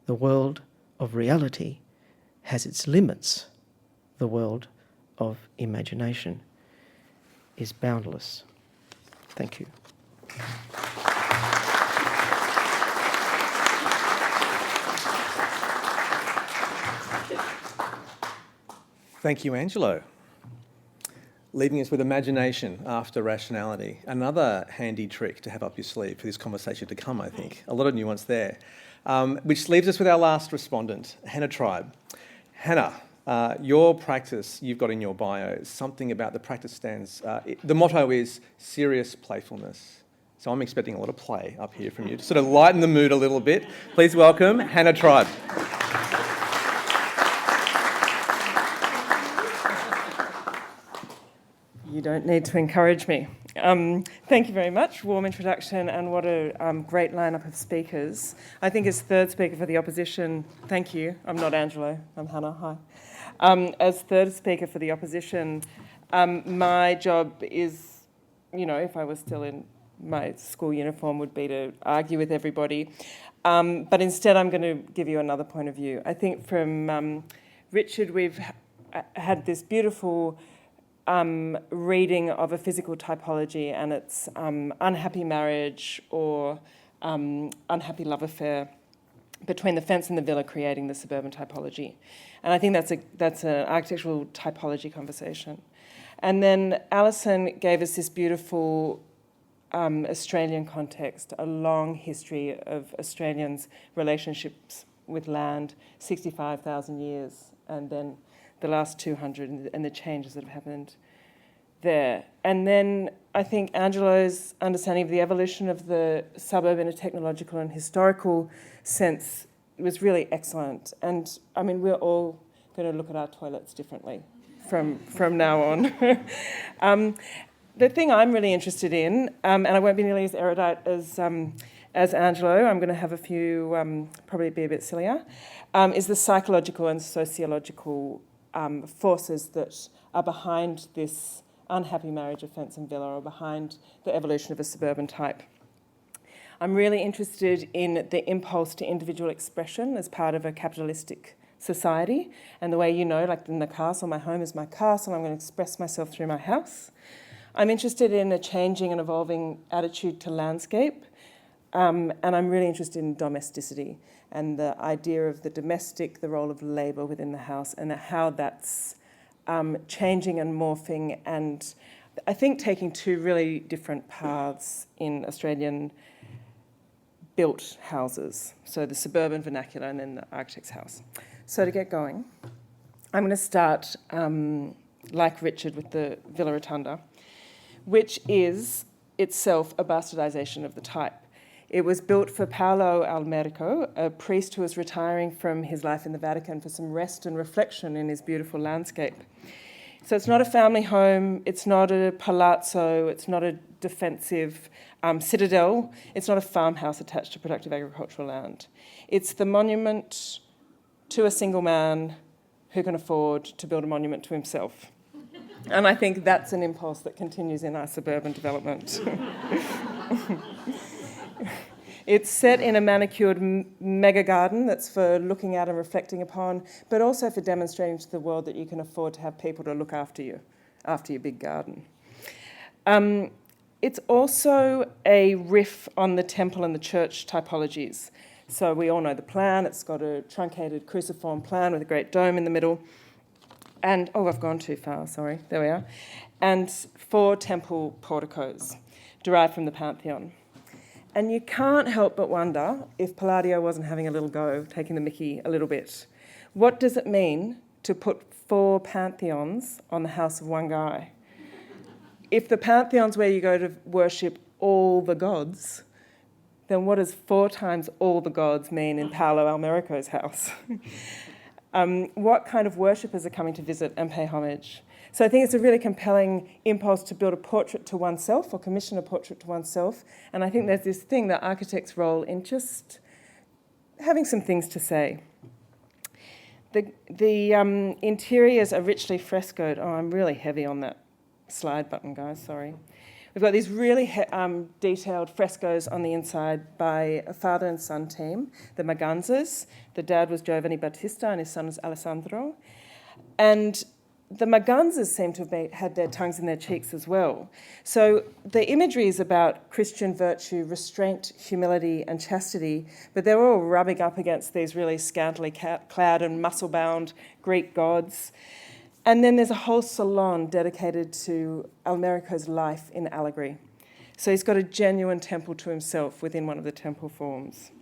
"The world of reality has its limits. The world of imagination is boundless. Thank you. Thank you, Angelo. Leaving us with imagination after rationality. Another handy trick to have up your sleeve for this conversation to come, I think. A lot of nuance there. Which leaves us with our last respondent, Hannah Tribe. Hannah, your practice you've got in your bio, something about the practice stands, the motto is serious playfulness. So I'm expecting a lot of play up here from you to sort of lighten the mood a little bit. Please welcome Hannah Tribe. You don't need to encourage me. Thank you very much. Warm introduction, and what a great lineup of speakers. I think as third speaker for the opposition, thank you. I'm not Angelo, I'm Hannah, hi. As third speaker for the opposition, my job is, if I was still in my school uniform, would be to argue with everybody. But instead, I'm going to give you another point of view. I think from Richard, we've had this beautiful reading of a physical typology and its unhappy marriage or unhappy love affair between the fence and the villa, creating the suburban typology. And I think that's an architectural typology conversation. And then Alison gave us this beautiful Australian context, a long history of Australians' relationships with land, 65,000 years, and then the last 200 and the changes that have happened there. And then I think Angelo's understanding of the evolution of the suburb in a technological and historical sense was really excellent. And I mean, we're all going to look at our toilets differently from now on. The thing I'm really interested in, and I won't be nearly as erudite as Angelo, I'm going to have a few, probably be a bit sillier, is the psychological and sociological forces that are behind this unhappy marriage of fence and villa, or behind the evolution of a suburban type. I'm really interested in the impulse to individual expression as part of a capitalistic society, and the way, like in the castle, my home is my castle, I'm going to express myself through my house. I'm interested in a changing and evolving attitude to landscape, and I'm really interested in domesticity and the idea of the domestic, the role of labour within the house, and how that's changing and morphing, and I think taking two really different paths in Australian built houses. So the suburban vernacular and then the architect's house. So to get going, I'm going to start, like Richard, with the Villa Rotunda, which is itself a bastardisation of the type. It was built for Paolo Almerico, a priest who was retiring from his life in the Vatican for some rest and reflection in his beautiful landscape. So it's not a family home, it's not a palazzo, it's not a defensive citadel, it's not a farmhouse attached to productive agricultural land. It's the monument to a single man who can afford to build a monument to himself. And I think that's an impulse that continues in our suburban development. It's set in a manicured mega garden that's for looking at and reflecting upon, but also for demonstrating to the world that you can afford to have people to look after you, after your big garden. It's also a riff on the temple and the church typologies. So we all know the plan. It's got a truncated cruciform plan with a great dome in the middle. And, I've gone too far, sorry, there we are. And 4 temple porticos derived from the Pantheon. And you can't help but wonder if Palladio wasn't having a little go, taking the mickey a little bit. What does it mean to put 4 pantheons on the house of one guy? If the pantheon's where you go to worship all the gods, then what does 4 times all the gods mean in Paolo Almerico's house? What kind of worshippers are coming to visit and pay homage? So I think it's a really compelling impulse to build a portrait to oneself, or commission a portrait to oneself. And I think there's this thing, the architect's role in just having some things to say. The interiors are richly frescoed. I'm really heavy on that slide button, guys, sorry. We've got these really detailed frescoes on the inside by a father and son team, the Maganzas. The dad was Giovanni Battista and his son was Alessandro. And the Maganzas seem to have had their tongues in their cheeks as well. So the imagery is about Christian virtue, restraint, humility, and chastity, but they're all rubbing up against these really scantily clad and muscle-bound Greek gods. And then there's a whole salon dedicated to Almerico's life in allegory. So he's got a genuine temple to himself within one of the temple forms.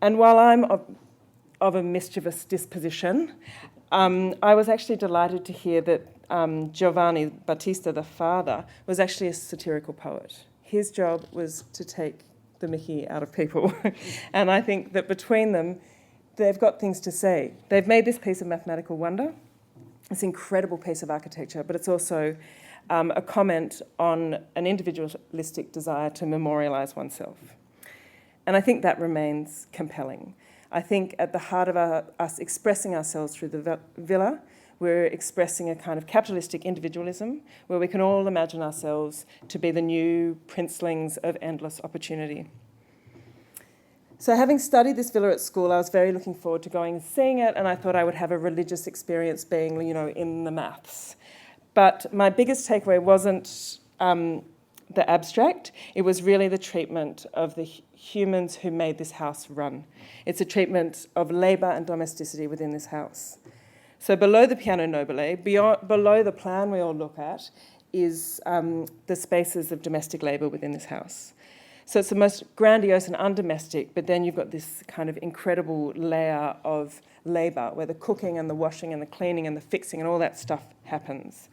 And while I'm of a mischievous disposition, I was actually delighted to hear that Giovanni Battista, the father, was actually a satirical poet. His job was to take the mickey out of people. And I think that between them, they've got things to say. They've made this piece of mathematical wonder, this incredible piece of architecture, but it's also a comment on an individualistic desire to memorialise oneself. And I think that remains compelling. I think at the heart of us expressing ourselves through the villa, we're expressing a kind of capitalistic individualism where we can all imagine ourselves to be the new princelings of endless opportunity. So having studied this villa at school, I was very looking forward to going and seeing it, and I thought I would have a religious experience being, in the maths. But my biggest takeaway wasn't the abstract, it was really the treatment of the humans who made this house run. It's a treatment of labour and domesticity within this house. So below the piano nobile, below the plan we all look at, is the spaces of domestic labour within this house. So it's the most grandiose and undomestic, but then you've got this kind of incredible layer of labour where the cooking and the washing and the cleaning and the fixing and all that stuff happens.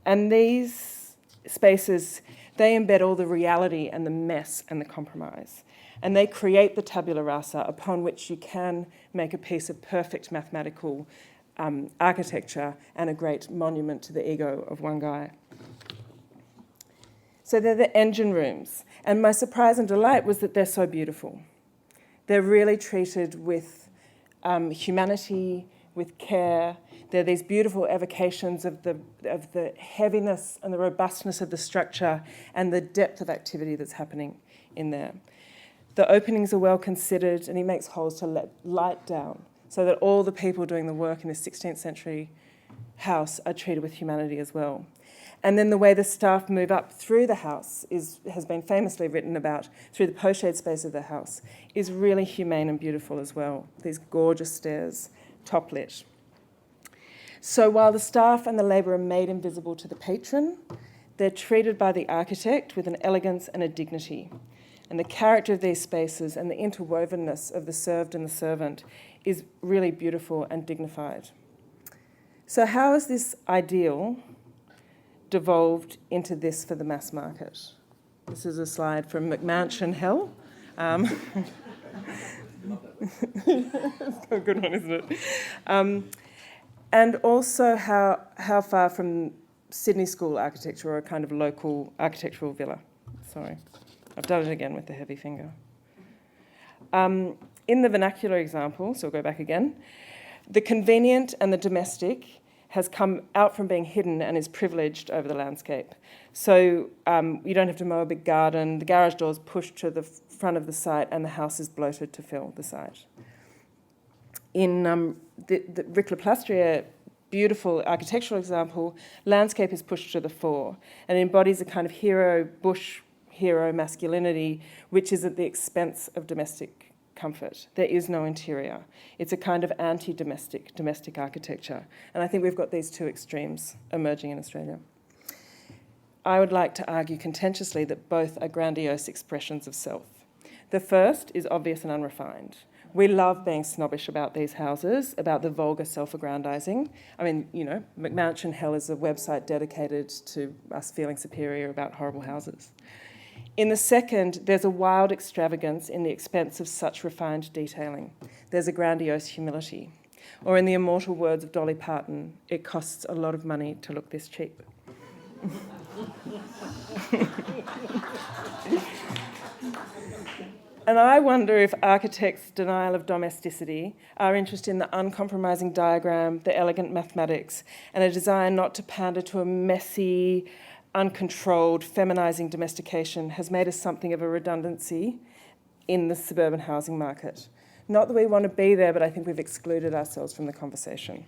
And these spaces, they embed all the reality and the mess and the compromise. And they create the tabula rasa upon which you can make a piece of perfect mathematical architecture and a great monument to the ego of one guy. So they're the engine rooms. And my surprise and delight was that they're so beautiful. They're really treated with humanity, with care. They're these beautiful evocations of the heaviness and the robustness of the structure and the depth of activity that's happening in there. The openings are well considered, and he makes holes to let light down so that all the people doing the work in this 16th century house are treated with humanity as well. And then the way the staff move up through the house has been famously written about through the post-shade space of the house, is really humane and beautiful as well. These gorgeous stairs, top lit. So while the staff and the labour are made invisible to the patron, they're treated by the architect with an elegance and a dignity. And the character of these spaces and the interwovenness of the served and the servant is really beautiful and dignified. So how is this ideal devolved into this for the mass market? This is a slide from McMansion Hell. It's a good one, isn't it? And also how far from Sydney School architecture or a kind of local architectural villa. Sorry, I've done it again with the heavy finger. In the vernacular example, so we'll go back again, the convenient and the domestic has come out from being hidden and is privileged over the landscape. So you don't have to mow a big garden, the garage door's pushed to the front of the site and the house is bloated to fill the site. In the Rick Laplastriere beautiful architectural example, landscape is pushed to the fore and embodies a kind of bush hero masculinity, which is at the expense of domestic comfort. There is no interior. It's a kind of domestic architecture. And I think we've got these two extremes emerging in Australia. I would like to argue contentiously that both are grandiose expressions of self. The first is obvious and unrefined. We love being snobbish about these houses, about the vulgar self-aggrandising. I mean, McMansion Hell is a website dedicated to us feeling superior about horrible houses. In the second, there's a wild extravagance in the expense of such refined detailing. There's a grandiose humility. Or in the immortal words of Dolly Parton, it costs a lot of money to look this cheap. And I wonder if architects' denial of domesticity, our interest in the uncompromising diagram, the elegant mathematics, and a desire not to pander to a messy, uncontrolled, feminising domestication has made us something of a redundancy in the suburban housing market. Not that we want to be there, but I think we've excluded ourselves from the conversation.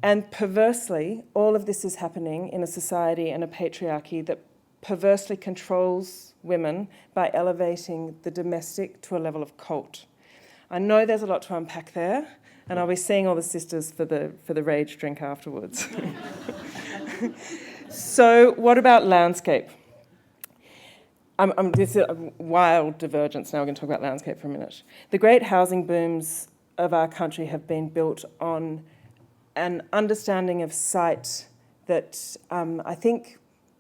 And perversely, all of this is happening in a society and a patriarchy that perversely controls women by elevating the domestic to a level of cult. I know there's a lot to unpack there, and I'll be seeing all the sisters for the rage drink afterwards. So what about landscape? This is a wild divergence. Now we're going to talk about landscape for a minute. The great housing booms of our country have been built on an understanding of site that I think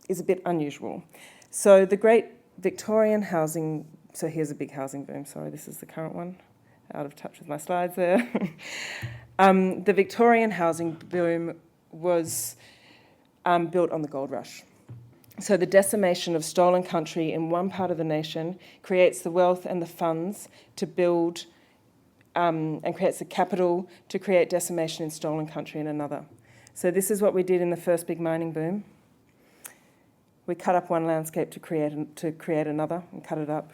is a bit unusual. So the great Victorian housing, so here's a big housing boom, sorry, this is the current one, out of touch with my slides there. The Victorian housing boom was built on the gold rush. So the decimation of stolen country in one part of the nation creates the wealth and the funds to build and creates the capital to create decimation in stolen country in another. So this is what we did in the first big mining boom. We cut up one landscape to create another and cut it up.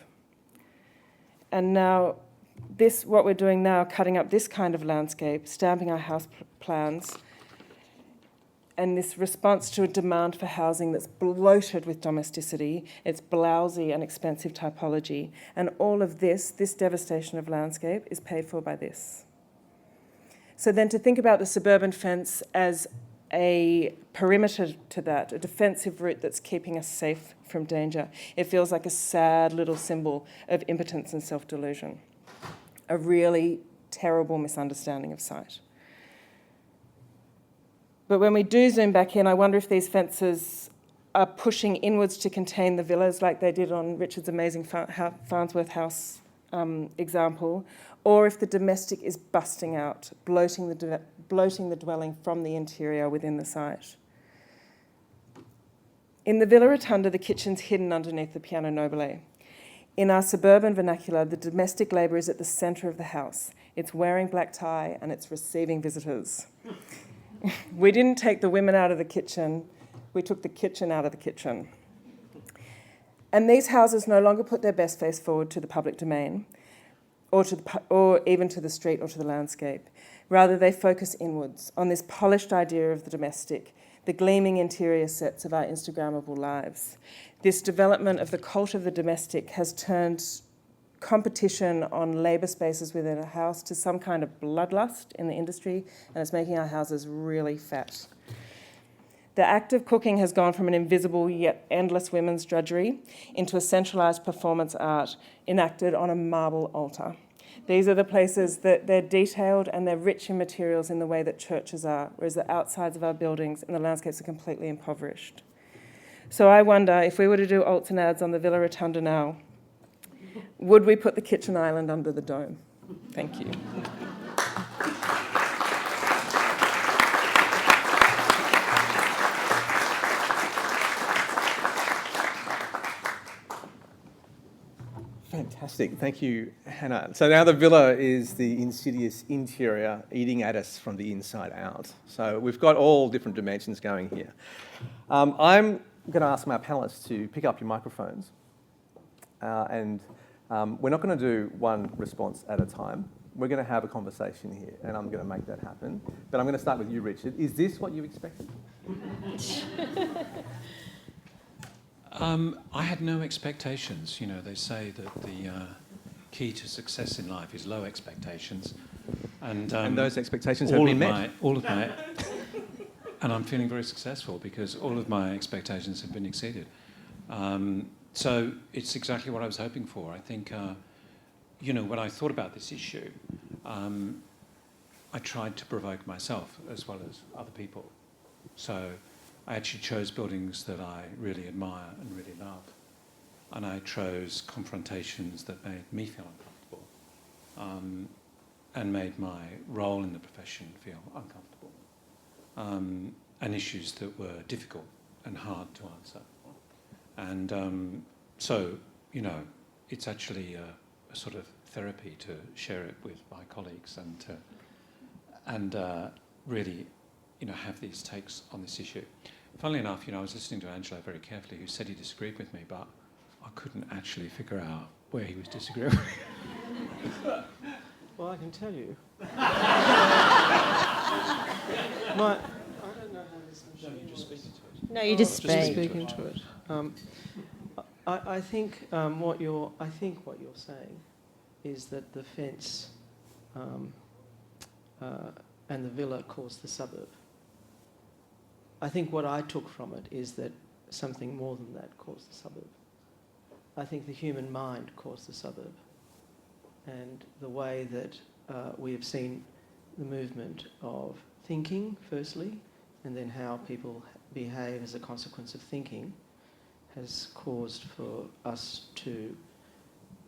And now what we're doing now, cutting up this kind of landscape, stamping our house plans, and this response to a demand for housing that's bloated with domesticity, it's blousy and expensive typology, and all of this devastation of landscape is paid for by this. So then to think about the suburban fence as a perimeter to that, a defensive route that's keeping us safe from danger, it feels like a sad little symbol of impotence and self-delusion, a really terrible misunderstanding of sight. But when we do zoom back in, I wonder if these fences are pushing inwards to contain the villas like they did on Richard's amazing Farnsworth House example, or if the domestic is busting out, bloating the dwelling from the interior within the site. In the Villa Rotunda, the kitchen's hidden underneath the piano nobile. In our suburban vernacular, the domestic labour is at the centre of the house. It's wearing black tie and it's receiving visitors. We didn't take the women out of the kitchen, we took the kitchen out of the kitchen. And these houses no longer put their best face forward to the public domain, or even to the street or to the landscape. Rather, they focus inwards on this polished idea of the domestic, the gleaming interior sets of our Instagrammable lives. This development of the cult of the domestic has turned competition on labour spaces within a house to some kind of bloodlust in the industry, and it's making our houses really fat. The act of cooking has gone from an invisible yet endless women's drudgery into a centralised performance art enacted on a marble altar. These are the places that they're detailed and they're rich in materials in the way that churches are, whereas the outsides of our buildings and the landscapes are completely impoverished. So I wonder, if we were to do alts and ads on the Villa Rotunda now, would we put the kitchen island under the dome? Thank you. Fantastic. Thank you, Hannah. So now the villa is the insidious interior eating at us from the inside out. So we've got all different dimensions going here. I'm going to ask my panelists to pick up your microphones and we're not going to do one response at a time. We're going to have a conversation here, and I'm going to make that happen. But I'm going to start with you, Richard. Is this what you expected? I had no expectations. You know, they say that the key to success in life is low expectations. And those expectations have been met. And I'm feeling very successful because all of my expectations have been exceeded. So it's exactly what I was hoping for. I think, when I thought about this issue, I tried to provoke myself as well as other people. So I actually chose buildings that I really admire and really love. And I chose confrontations that made me feel uncomfortable and made my role in the profession feel uncomfortable. And issues that were difficult and hard to answer. And so, it's actually a sort of therapy to share it with my colleagues and really, have these takes on this issue. Funnily enough, I was listening to Angelo very carefully, who said he disagreed with me, but I couldn't actually figure out where he was disagreeing with me. Well, Well, I can tell you. I don't know how this machine. No, you're just speaking to it. No, you just speak. Just speaking to it. I think what you're saying is that the fence and the villa caused the suburb. I think what I took from it is that something more than that caused the suburb. I think the human mind caused the suburb, and the way that we have seen the movement of thinking, firstly, and then how people behave as a consequence of thinking has caused for us to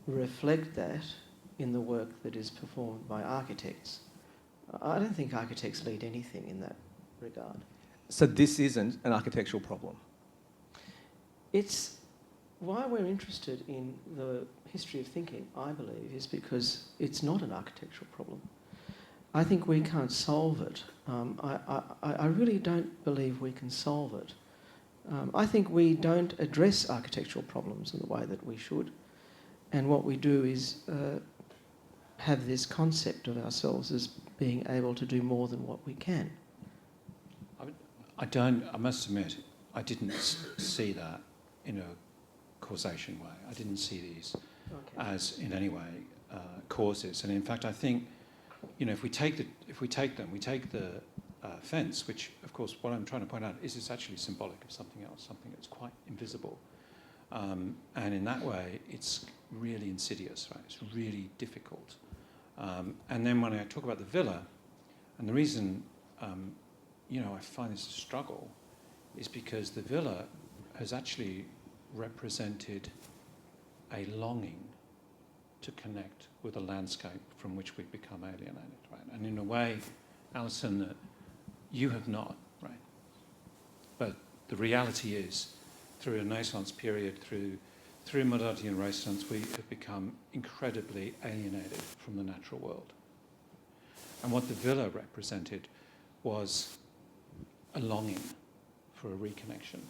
reflect that in the work that is performed by architects. I don't think architects lead anything in that regard. So this isn't an architectural problem? It's why we're interested in the history of thinking, I believe, is because it's not an architectural problem. I think we can't solve it. I really don't believe we can solve it. I think we don't address architectural problems in the way that we should. And what we do is have this concept of ourselves as being able to do more than what we can. I must admit, I didn't see that in a causation way. I didn't see these as in any way causes. And in fact, I think, if we take the fence, which of course what I'm trying to point out is it's actually symbolic of something else, something that's quite invisible. And in that way, it's really insidious, right? It's really difficult. And then when I talk about the villa, and the reason, I find this a struggle is because the villa has actually represented a longing to connect with a landscape from which we've become alienated, right? And in a way, Alison, that you have not, right? But the reality is, through a Renaissance period, through modernity and Renaissance, we have become incredibly alienated from the natural world. And what the villa represented was a longing for a reconnection,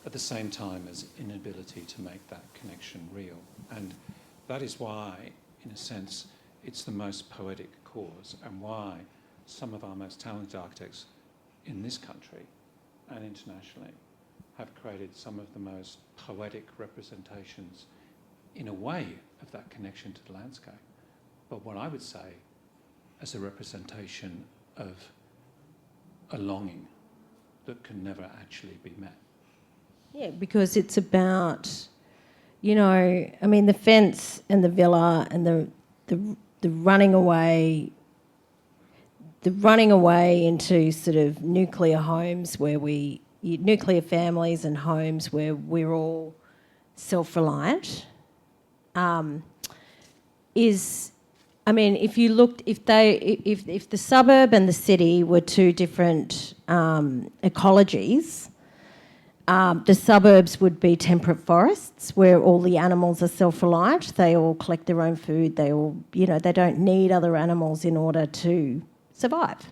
at the same time as inability to make that connection real. And that is why, in a sense, it's the most poetic cause, and why some of our most talented architects in this country and internationally have created some of the most poetic representations, in a way, of that connection to the landscape. But what I would say as a representation of a longing that can never actually be met. Yeah, because it's about, the fence and the villa and the running away into sort of nuclear homes nuclear families and homes where we're all self-reliant, if the suburb and the city were two different ecologies, the suburbs would be temperate forests where all the animals are self-reliant. They all collect their own food. They all, they don't need other animals in order to survive.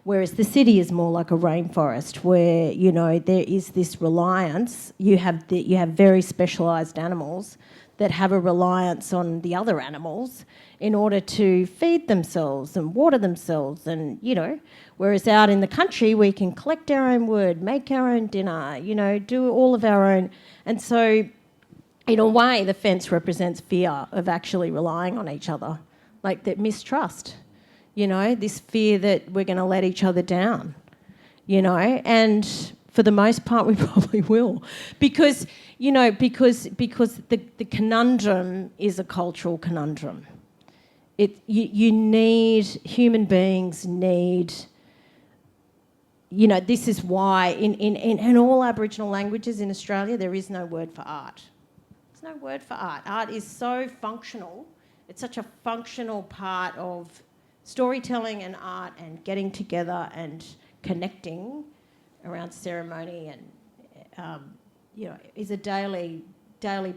Whereas the city is more like a rainforest where, there is this reliance. You have very specialised animals that have a reliance on the other animals in order to feed themselves and water themselves. And, whereas out in the country, we can collect our own wood, make our own dinner, do all of our own. And so, in a way, the fence represents fear of actually relying on each other, like that mistrust, this fear that we're going to let each other down, and for the most part we probably will, because the conundrum is a cultural conundrum. Human beings need, this is why in all Aboriginal languages in Australia there is no word for art. There's no word for art. Art is so functional. It's such a functional part of storytelling and art and getting together and connecting around ceremony and, is a daily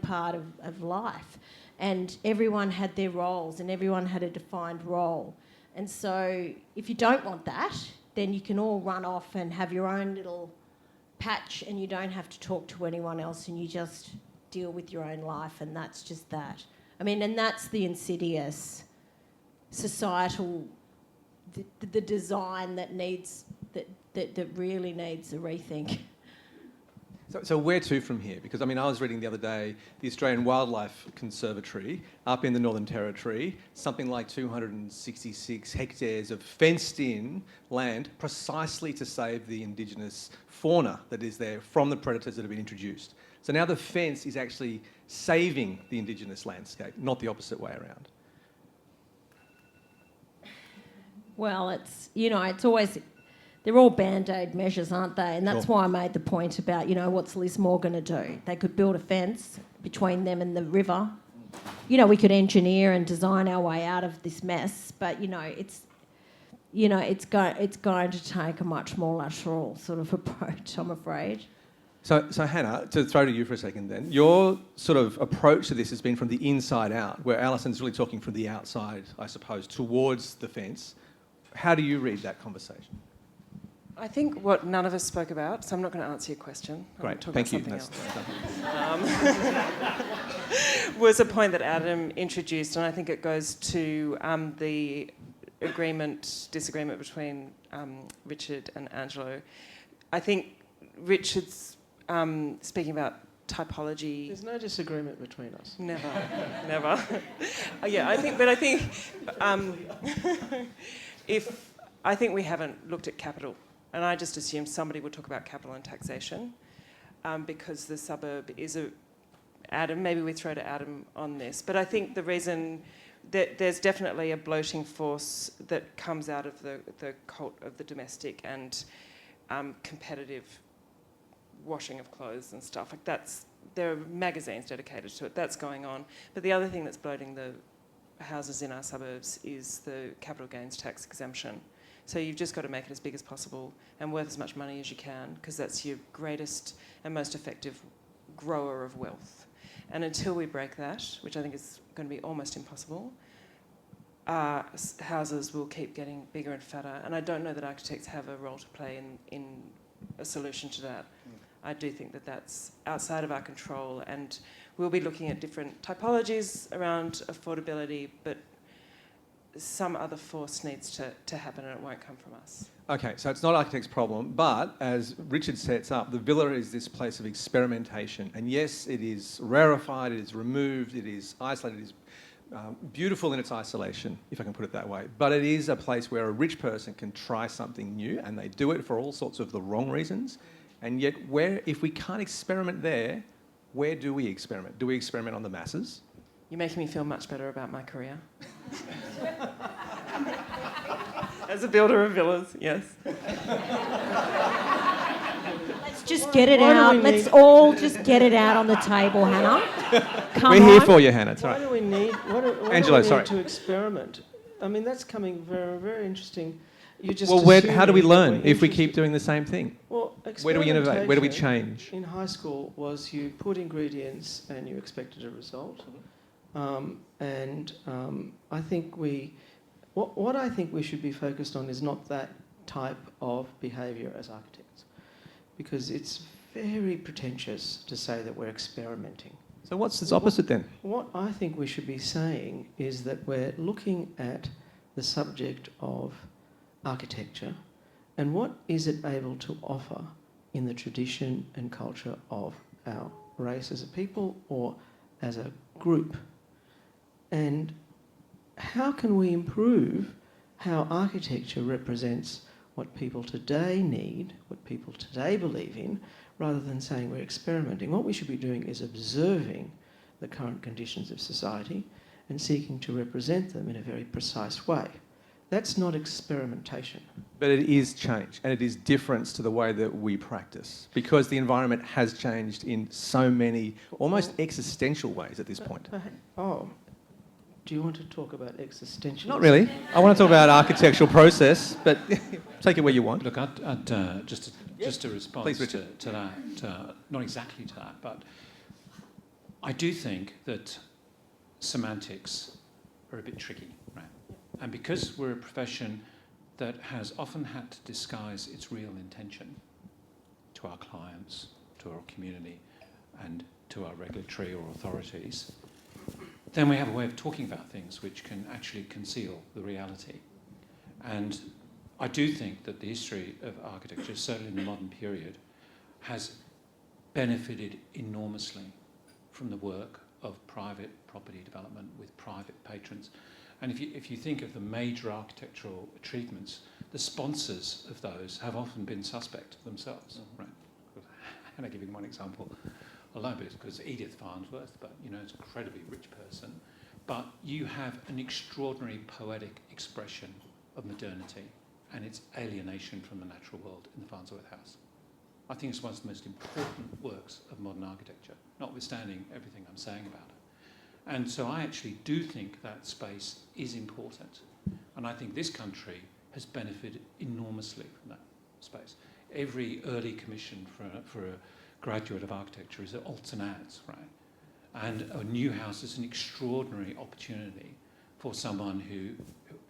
part of life. And everyone had their roles and everyone had a defined role. And so if you don't want that, then you can all run off and have your own little patch and you don't have to talk to anyone else and you just deal with your own life, and that's just that. And that's the insidious societal, the design that really needs a rethink. So where to from here? Because, I mean, I was reading the other day, the Australian Wildlife Conservatory up in the Northern Territory, something like 266 hectares of fenced-in land precisely to save the indigenous fauna that is there from the predators that have been introduced. So now the fence is actually saving the indigenous landscape, not the opposite way around. Well, it's always... They're all Band-Aid measures, aren't they? And that's why I made the point about, what's Lismore going to do? They could build a fence between them and the river. We could engineer and design our way out of this mess, but, it's going to take a much more lateral sort of approach, I'm afraid. So Hannah, to throw to you for a second then, your sort of approach to this has been from the inside out, where Alison's really talking from the outside, I suppose, towards the fence. How do you read that conversation? I think what none of us spoke about, so I'm not going to answer your question. Great, thank you. Was a point that Adam introduced, and I think it goes to the disagreement between Richard and Angelo. I think Richard's speaking about typology. There's no disagreement between us. Never. I think we haven't looked at capital. And I just assumed somebody would talk about capital and taxation because the suburb is Adam, maybe we throw to Adam on this. But I think the reason that there's definitely a bloating force that comes out of the cult of the domestic and competitive washing of clothes and stuff. Like there are magazines dedicated to it. That's going on. But the other thing that's bloating the houses in our suburbs is the capital gains tax exemption. So you've just got to make it as big as possible and worth as much money as you can, because that's your greatest and most effective grower of wealth. And until we break that, which I think is going to be almost impossible, houses will keep getting bigger and fatter. And I don't know that architects have a role to play in a solution to that. I do think that that's outside of our control, and we'll be looking at different typologies around affordability, but some other force needs to happen, and it won't come from us. Okay, so it's not architect's problem, but as Richard sets up, the villa is this place of experimentation. And yes, it is rarefied, it is removed, it is isolated, it is beautiful in its isolation, if I can put it that way. But it is a place where a rich person can try something new, and they do it for all sorts of the wrong reasons. And yet, if we can't experiment there, where do we experiment? Do we experiment on the masses? You're making me feel much better about my career. As a builder of villas, yes. Let's just get it out. Let's all just get it out on the table, Hannah. We're here for you, Hannah. It's all right. Why do we need, Angelo, do we need sorry. to experiment? I mean, that's coming very, very interesting. You just how do we learn if we keep doing the same thing? Well, where do we innovate? Where do we change? In high school was you put ingredients and you expected a result. I think what I think we should be focused on is not that type of behaviour as architects, because it's very pretentious to say that we're experimenting. So what's its opposite then? What I think we should be saying is that we're looking at the subject of architecture and what is it able to offer in the tradition and culture of our race as a people or as a group. And how can we improve how architecture represents what people today need, what people today believe in, rather than saying we're experimenting? What we should be doing is observing the current conditions of society and seeking to represent them in a very precise way. That's not experimentation. But it is change, and it is difference to the way that we practice, because the environment has changed in so many almost existential ways at this point. Do you want to talk about existential? Not really. I want to talk about architectural process, but take it where you want. Look, I'd just to respond Please, to that, not exactly to that, but I do think that semantics are a bit tricky, right? And because we're a profession that has often had to disguise its real intention to our clients, to our community, and to our regulatory or authorities, then we have a way of talking about things which can actually conceal the reality. And I do think that the history of architecture, certainly in the modern period, has benefited enormously from the work of private property development with private patrons. And if you think of the major architectural achievements, the sponsors of those have often been suspect themselves, right? And I'll give you one example alone, but it's because Edith Farnsworth, but it's an incredibly rich person. But you have an extraordinary poetic expression of modernity and its alienation from the natural world in the Farnsworth House. I think it's one of the most important works of modern architecture, notwithstanding everything I'm saying about it. And so I actually do think that space is important. And I think this country has benefited enormously from that space. Every early commission for a graduate of architecture is at Alton Ads, right? And a new house is an extraordinary opportunity for someone who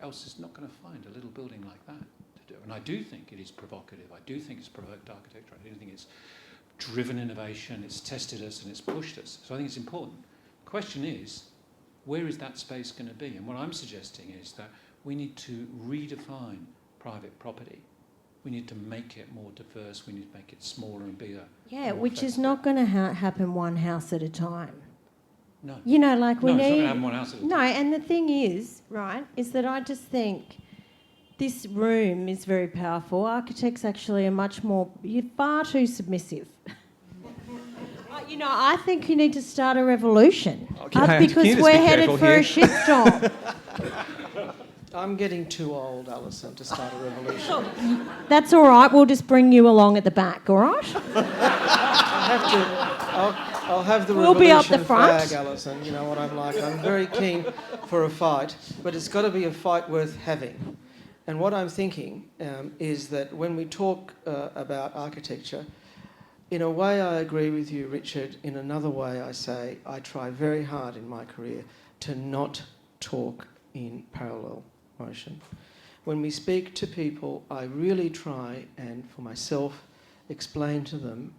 else is not going to find a little building like that to do. And I do think it is provocative. I do think it's provoked architecture. I do think it's driven innovation, it's tested us and it's pushed us. So I think it's important. The question is, where is that space going to be? And what I'm suggesting is that we need to redefine private property. We need to make it more diverse. We need to make it smaller and bigger. Yeah, which is not going to happen one house at a time. No. We no, need... it's not going to happen one house at a time. No, and the thing is, right, is that I just think this room is very powerful. Architects actually are much more... You're far too submissive. I think you need to start a revolution. Okay, because we're headed for a shitstorm. I'm getting too old, Alison, to start a revolution. That's all right. We'll just bring you along at the back, all right? I'll have the We'll be up revolution the front. flag, Alison. You know what I'm like. I'm very keen for a fight, but it's got to be a fight worth having. And what I'm thinking is that when we talk about architecture, in a way I agree with you, Richard. In another way I say I try very hard in my career to not talk in parallel motion. When we speak to people, I really try and, for myself, explain to them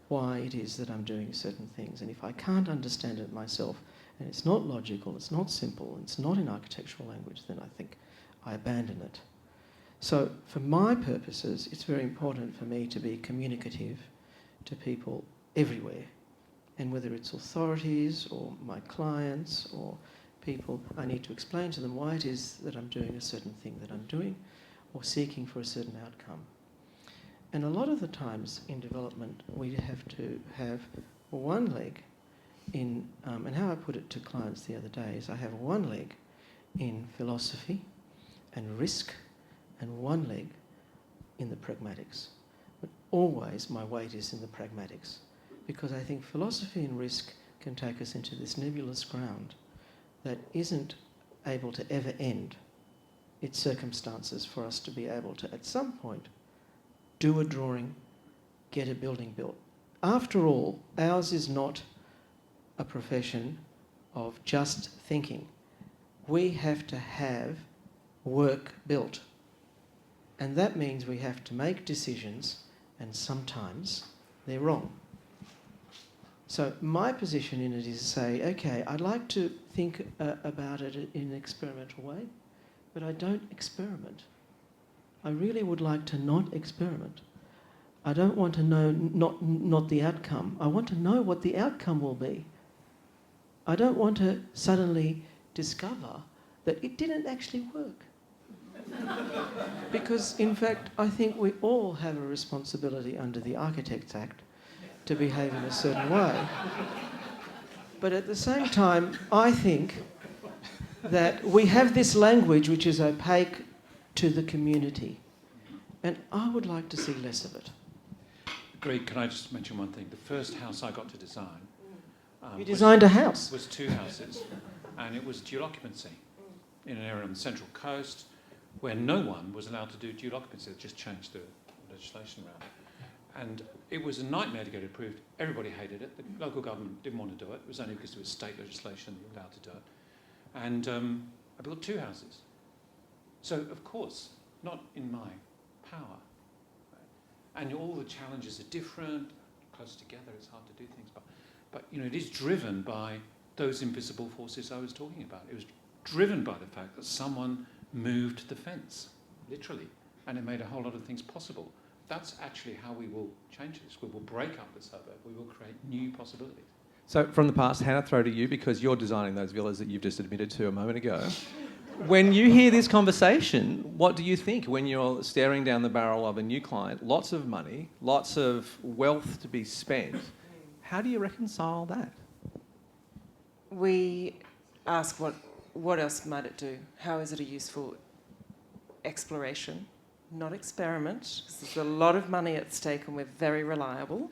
why it is that I'm doing certain things. And if I can't understand it myself, and it's not logical, it's not simple, it's not in architectural language, then I think I abandon it. So for my purposes, it's very important for me to be communicative to people everywhere. And whether it's authorities or my clients or people, I need to explain to them why it is that I'm doing a certain thing that I'm doing or seeking for a certain outcome. And a lot of the times in development, we have to have one leg in, and how I put it to clients the other day is I have one leg in philosophy and risk and one leg in the pragmatics. But always my weight is in the pragmatics because I think philosophy and risk can take us into this nebulous ground that isn't able to ever end its circumstances for us to be able to, at some point, do a drawing, get a building built. After all, ours is not a profession of just thinking. We have to have work built. And that means we have to make decisions, and sometimes they're wrong. So my position in it is to say, okay, I'd like to think about it in an experimental way, but I don't experiment. I really would like to not experiment. I don't want to know not the outcome. I want to know what the outcome will be. I don't want to suddenly discover that it didn't actually work. Because, in fact, I think we all have a responsibility under the Architects Act to behave in a certain way. But at the same time, I think that we have this language which is opaque to the community. And I would like to see less of it. Agreed. Can I just mention one thing? The first house I got to design... You designed a house? ...was two houses. And it was dual occupancy in an area on the Central Coast where no one was allowed to do dual occupancy. They just changed the legislation around. And it was a nightmare to get it approved. Everybody hated it. The local government didn't want to do it. It was only because there was state legislation that you were allowed to do it. And I built two houses. So, of course, not in my power. Right? And all the challenges are different, close together, it's hard to do things. But it is driven by those invisible forces I was talking about. It was driven by the fact that someone moved the fence, literally, and it made a whole lot of things possible. That's actually how we will change this. We will break up the suburb. We will create new possibilities. So from the past, Hannah, throw to you, because you're designing those villas that you've just admitted to a moment ago. When you hear this conversation, what do you think when you're staring down the barrel of a new client, lots of money, lots of wealth to be spent? How do you reconcile that? We ask what else might it do? How is it a useful exploration? Not experiment, because there's a lot of money at stake and we're very reliable.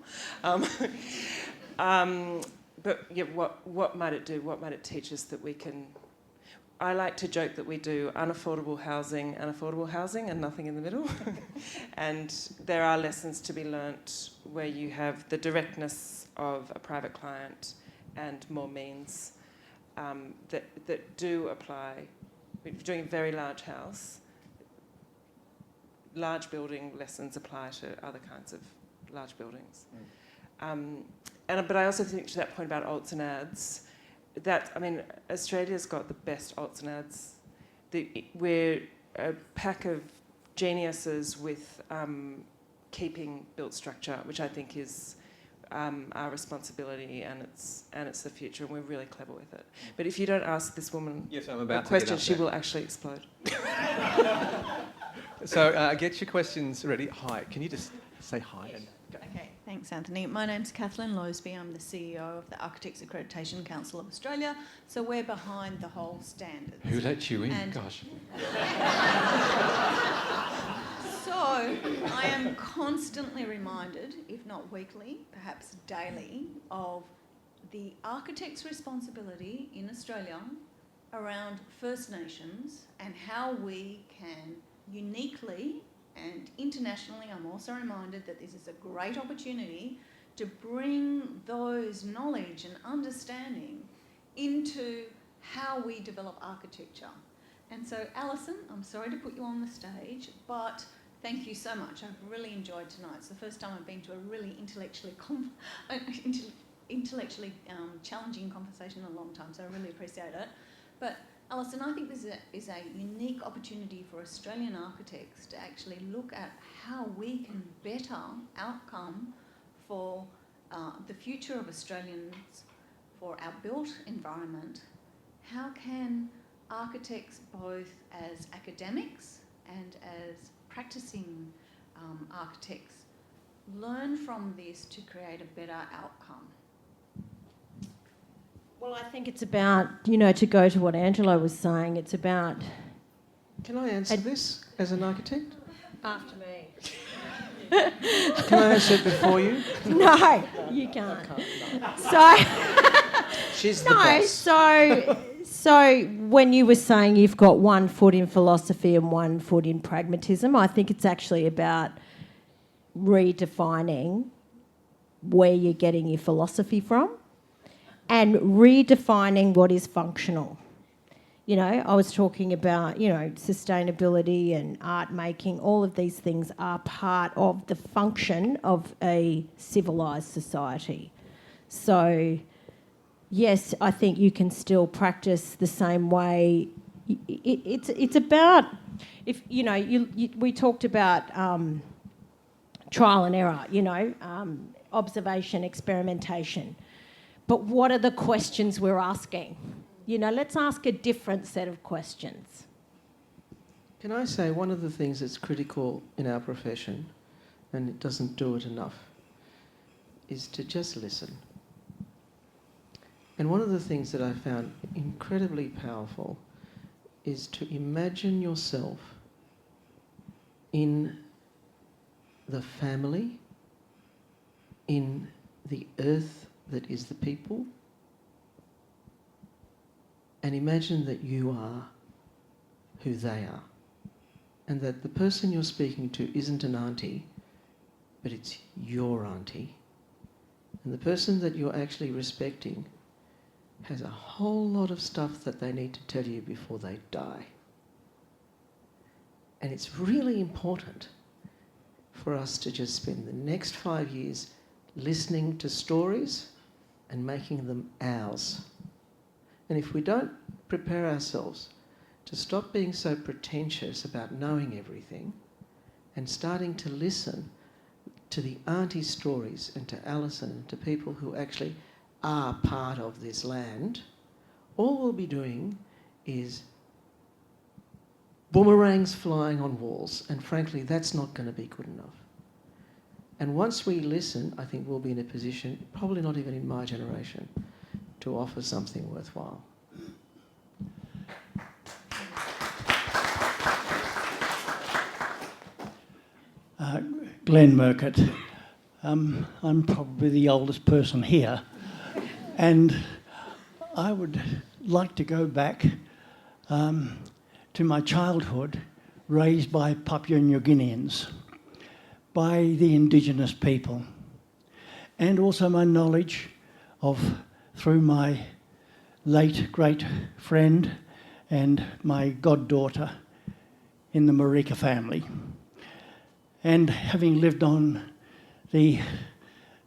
But yeah, what might it do? What might it teach us that we can... I like to joke that we do unaffordable housing, and nothing in the middle. And there are lessons to be learnt where you have the directness of a private client and more means that do apply. If you're doing a very large house, large building lessons apply to other kinds of large buildings. But I also think, to that point about alts and ads, that, I mean, Australia's got the best alts and ads. We're a pack of geniuses with keeping built structure, which I think is our responsibility, and it's the future, and we're really clever with it. But if you don't ask this woman a question, she will actually explode. So get your questions ready. Hi, can you just say hi? And go. Okay, thanks, Anthony. My name's Kathleen Loseby. I'm the CEO of the Architects Accreditation Council of Australia. So we're behind the whole standards. Who let you in? And Gosh. So I am constantly reminded, if not weekly, perhaps daily, of the architect's responsibility in Australia around First Nations and how we can uniquely and internationally, I'm also reminded that this is a great opportunity to bring those knowledge and understanding into how we develop architecture. And so, Alison, I'm sorry to put you on the stage, but thank you so much. I've really enjoyed tonight. It's the first time I've been to a really intellectually challenging conversation in a long time, so I really appreciate it. But Alison, I think this is a unique opportunity for Australian architects to actually look at how we can better outcome for the future of Australians, for our built environment. How can architects, both as academics and as practicing architects, learn from this to create a better outcome? Well, I think it's about, to go to what Angelo was saying, it's about... Can I answer this as an architect? After me. Can I answer it before you? No, you can't. She's the boss. So when you were saying you've got one foot in philosophy and one foot in pragmatism, I think it's actually about redefining where you're getting your philosophy from and redefining what is functional. I was talking about, sustainability and art making. All of these things are part of the function of a civilised society. So, yes, I think you can still practice the same way. It's about, we talked about trial and error, observation, experimentation. But what are the questions we're asking? Let's ask a different set of questions. Can I say one of the things that's critical in our profession, and it doesn't do it enough, is to just listen. And one of the things that I found incredibly powerful is to imagine yourself in the family, in the earth that is the people, and imagine that you are who they are, and that the person you're speaking to isn't an auntie, but it's your auntie, and the person that you're actually respecting has a whole lot of stuff that they need to tell you before they die. And it's really important for us to just spend the next 5 years listening to stories and making them ours. And if we don't prepare ourselves to stop being so pretentious about knowing everything and starting to listen to the auntie stories and to Alison and to people who actually are part of this land, all we'll be doing is boomerangs flying on walls, and frankly, that's not going to be good enough. And once we listen, I think we'll be in a position, probably not even in my generation, to offer something worthwhile. Glenn Murcutt. I'm probably the oldest person here, and I would like to go back to my childhood, raised by Papua New Guineans, by the indigenous people, and also my knowledge of, through my late great friend and my goddaughter in the Marika family, and having lived on the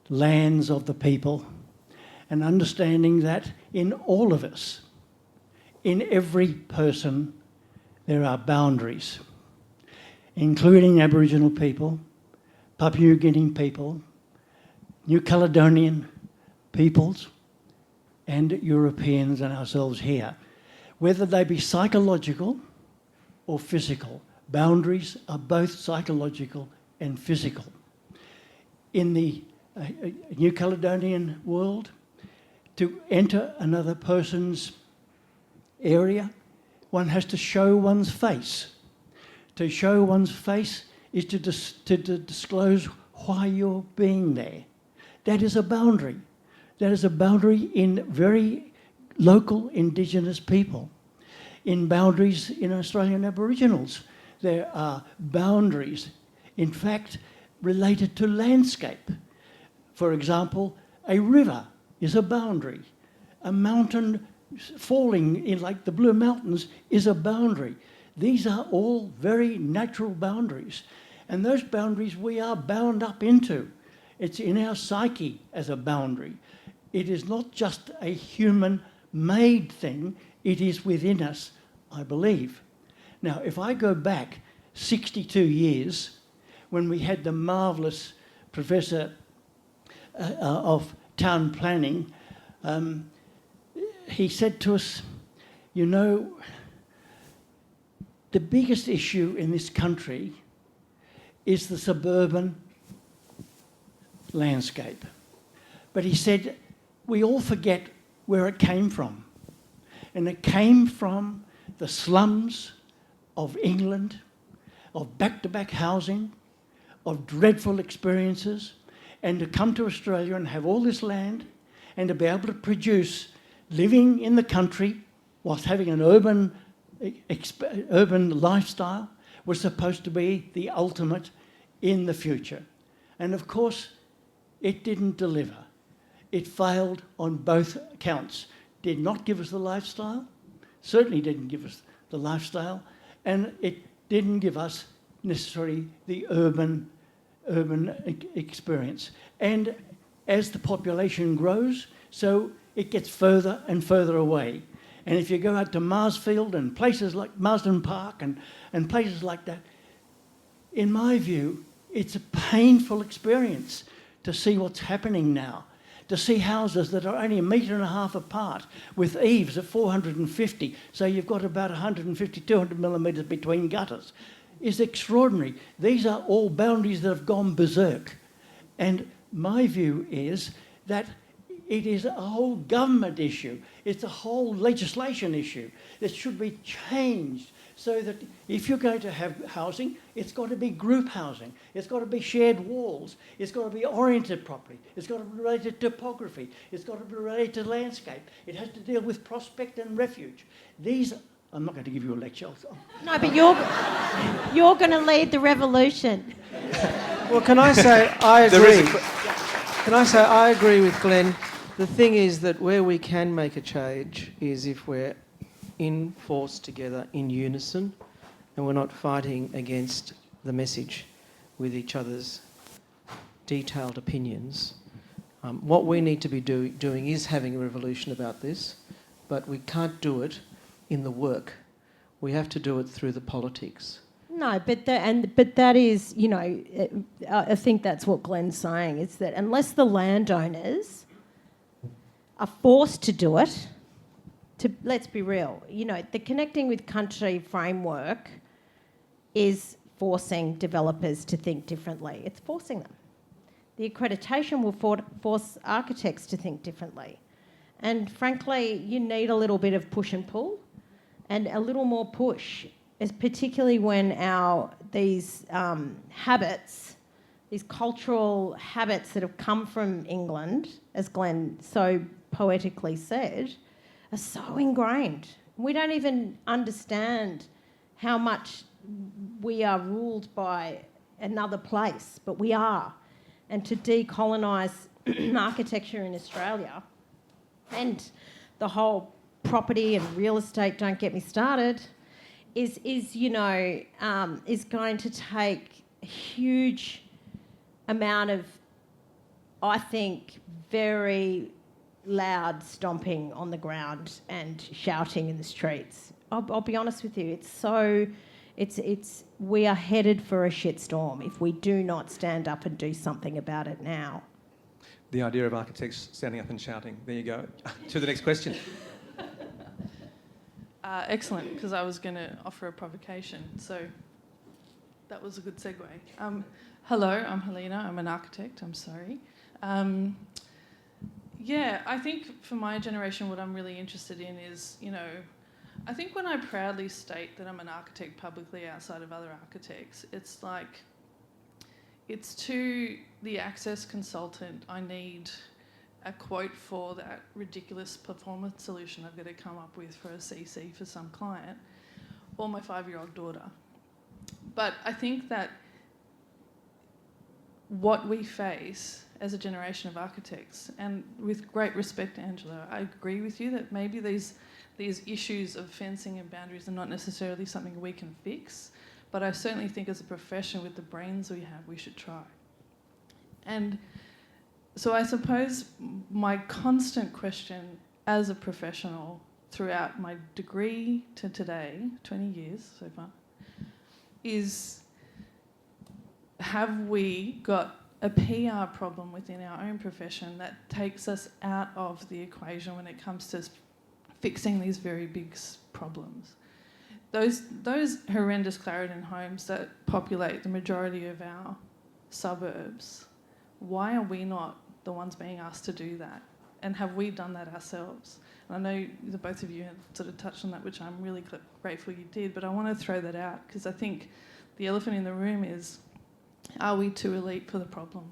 lands of the people, and understanding that in all of us, in every person, there are boundaries, including Aboriginal people, Papua New Guinea people, New Caledonian peoples, and Europeans and ourselves here. Whether they be psychological or physical, boundaries are both psychological and physical. In the New Caledonian world, to enter another person's area, one has to show one's face. To show one's face is to disclose why you're being there. That is a boundary. That is a boundary in very local Indigenous people. In boundaries in Australian Aboriginals, there are boundaries, in fact, related to landscape. For example, a river is a boundary. A mountain falling in like the Blue Mountains is a boundary. These are all very natural boundaries. And those boundaries we are bound up into. It's in our psyche as a boundary. It is not just a human-made thing, it is within us, I believe. Now, if I go back 62 years, when we had the marvellous professor of town planning, he said to us, you know, the biggest issue in this country is the suburban landscape. But he said, we all forget where it came from. And it came from the slums of England, of back-to-back housing, of dreadful experiences, and to come to Australia and have all this land and to be able to produce, living in the country whilst having an urban lifestyle was supposed to be the ultimate in the future. And of course, it didn't deliver. It failed on both accounts. Did not give us the lifestyle, certainly didn't give us the lifestyle, and it didn't give us necessarily the urban experience. And as the population grows, so it gets further and further away. And if you go out to Marsfield and places like Marsden Park and places like that, in my view, it's a painful experience to see what's happening now, to see houses that are only 1.5 metres apart with eaves of 450, so you've got about 150, 200 millimetres between gutters, is extraordinary. These are all boundaries that have gone berserk. And my view is that it is a whole government issue. It's a whole legislation issue that should be changed so that if you're going to have housing, it's got to be group housing. It's got to be shared walls. It's got to be oriented properly. It's got to be related to topography. It's got to be related to landscape. It has to deal with prospect and refuge. These, I'm not going to give you a lecture. No, but you're going to lead the revolution. Well, can I say I agree? Can I say I agree with Glenn? The thing is that where we can make a change is if we're in force together in unison and we're not fighting against the message with each other's detailed opinions. What we need to be doing is having a revolution about this. but we can't do it in the work. We have to do it through the politics. No, but that is, you know, I think that's what Glenn's saying, is that unless the landowners are forced to do it, let's be real, you know, the Connecting with Country framework is forcing developers to think differently. It's forcing them. The accreditation will force architects to think differently. And frankly, you need a little bit of push and pull, and a little more push, is particularly when these habits, these cultural habits that have come from England, as Glenn so poetically said, are so ingrained. We don't even understand how much we are ruled by another place, but we are. And to decolonise architecture in Australia, and the whole property and real estate, don't get me started, is going to take a huge amount of, I think, very loud stomping on the ground and shouting in the streets. I'll be honest with you, we are headed for a shitstorm if we do not stand up and do something about it now. The idea of architects standing up and shouting. There you go. To the next question. Excellent, because I was going to offer a provocation, so that was a good segue. Hello, I'm Helena. I'm an architect. I'm sorry. I think for my generation, what I'm really interested in is, I think when I proudly state that I'm an architect publicly outside of other architects, it's like, it's to the access consultant, I need a quote for that ridiculous performance solution I've got to come up with for a CC for some client, or my 5-year-old daughter. But I think that what we face as a generation of architects, and with great respect, Angelo, I agree with you that maybe these issues of fencing and boundaries are not necessarily something we can fix, but I certainly think as a profession with the brains we have, we should try. And so I suppose my constant question as a professional throughout my degree to today, 20 years so far, is have we got a PR problem within our own profession that takes us out of the equation when it comes to fixing these very big problems? Those horrendous Clarendon homes that populate the majority of our suburbs, why are we not the ones being asked to do that? And have we done that ourselves? And I know the both of you have sort of touched on that, which I'm really grateful you did, but I want to throw that out because I think the elephant in the room is, are we too elite for the problem?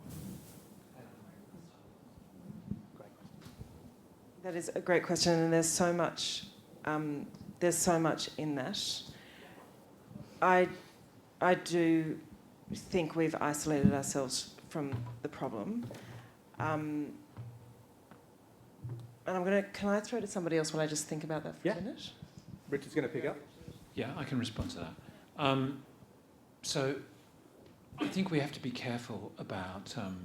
That is a great question, and there's so much in that. I do think we've isolated ourselves from the problem. And can I throw to somebody else while I just think about that for a minute? Richard's going to pick up. Yeah, I can respond to that. So I think we have to be careful about, kind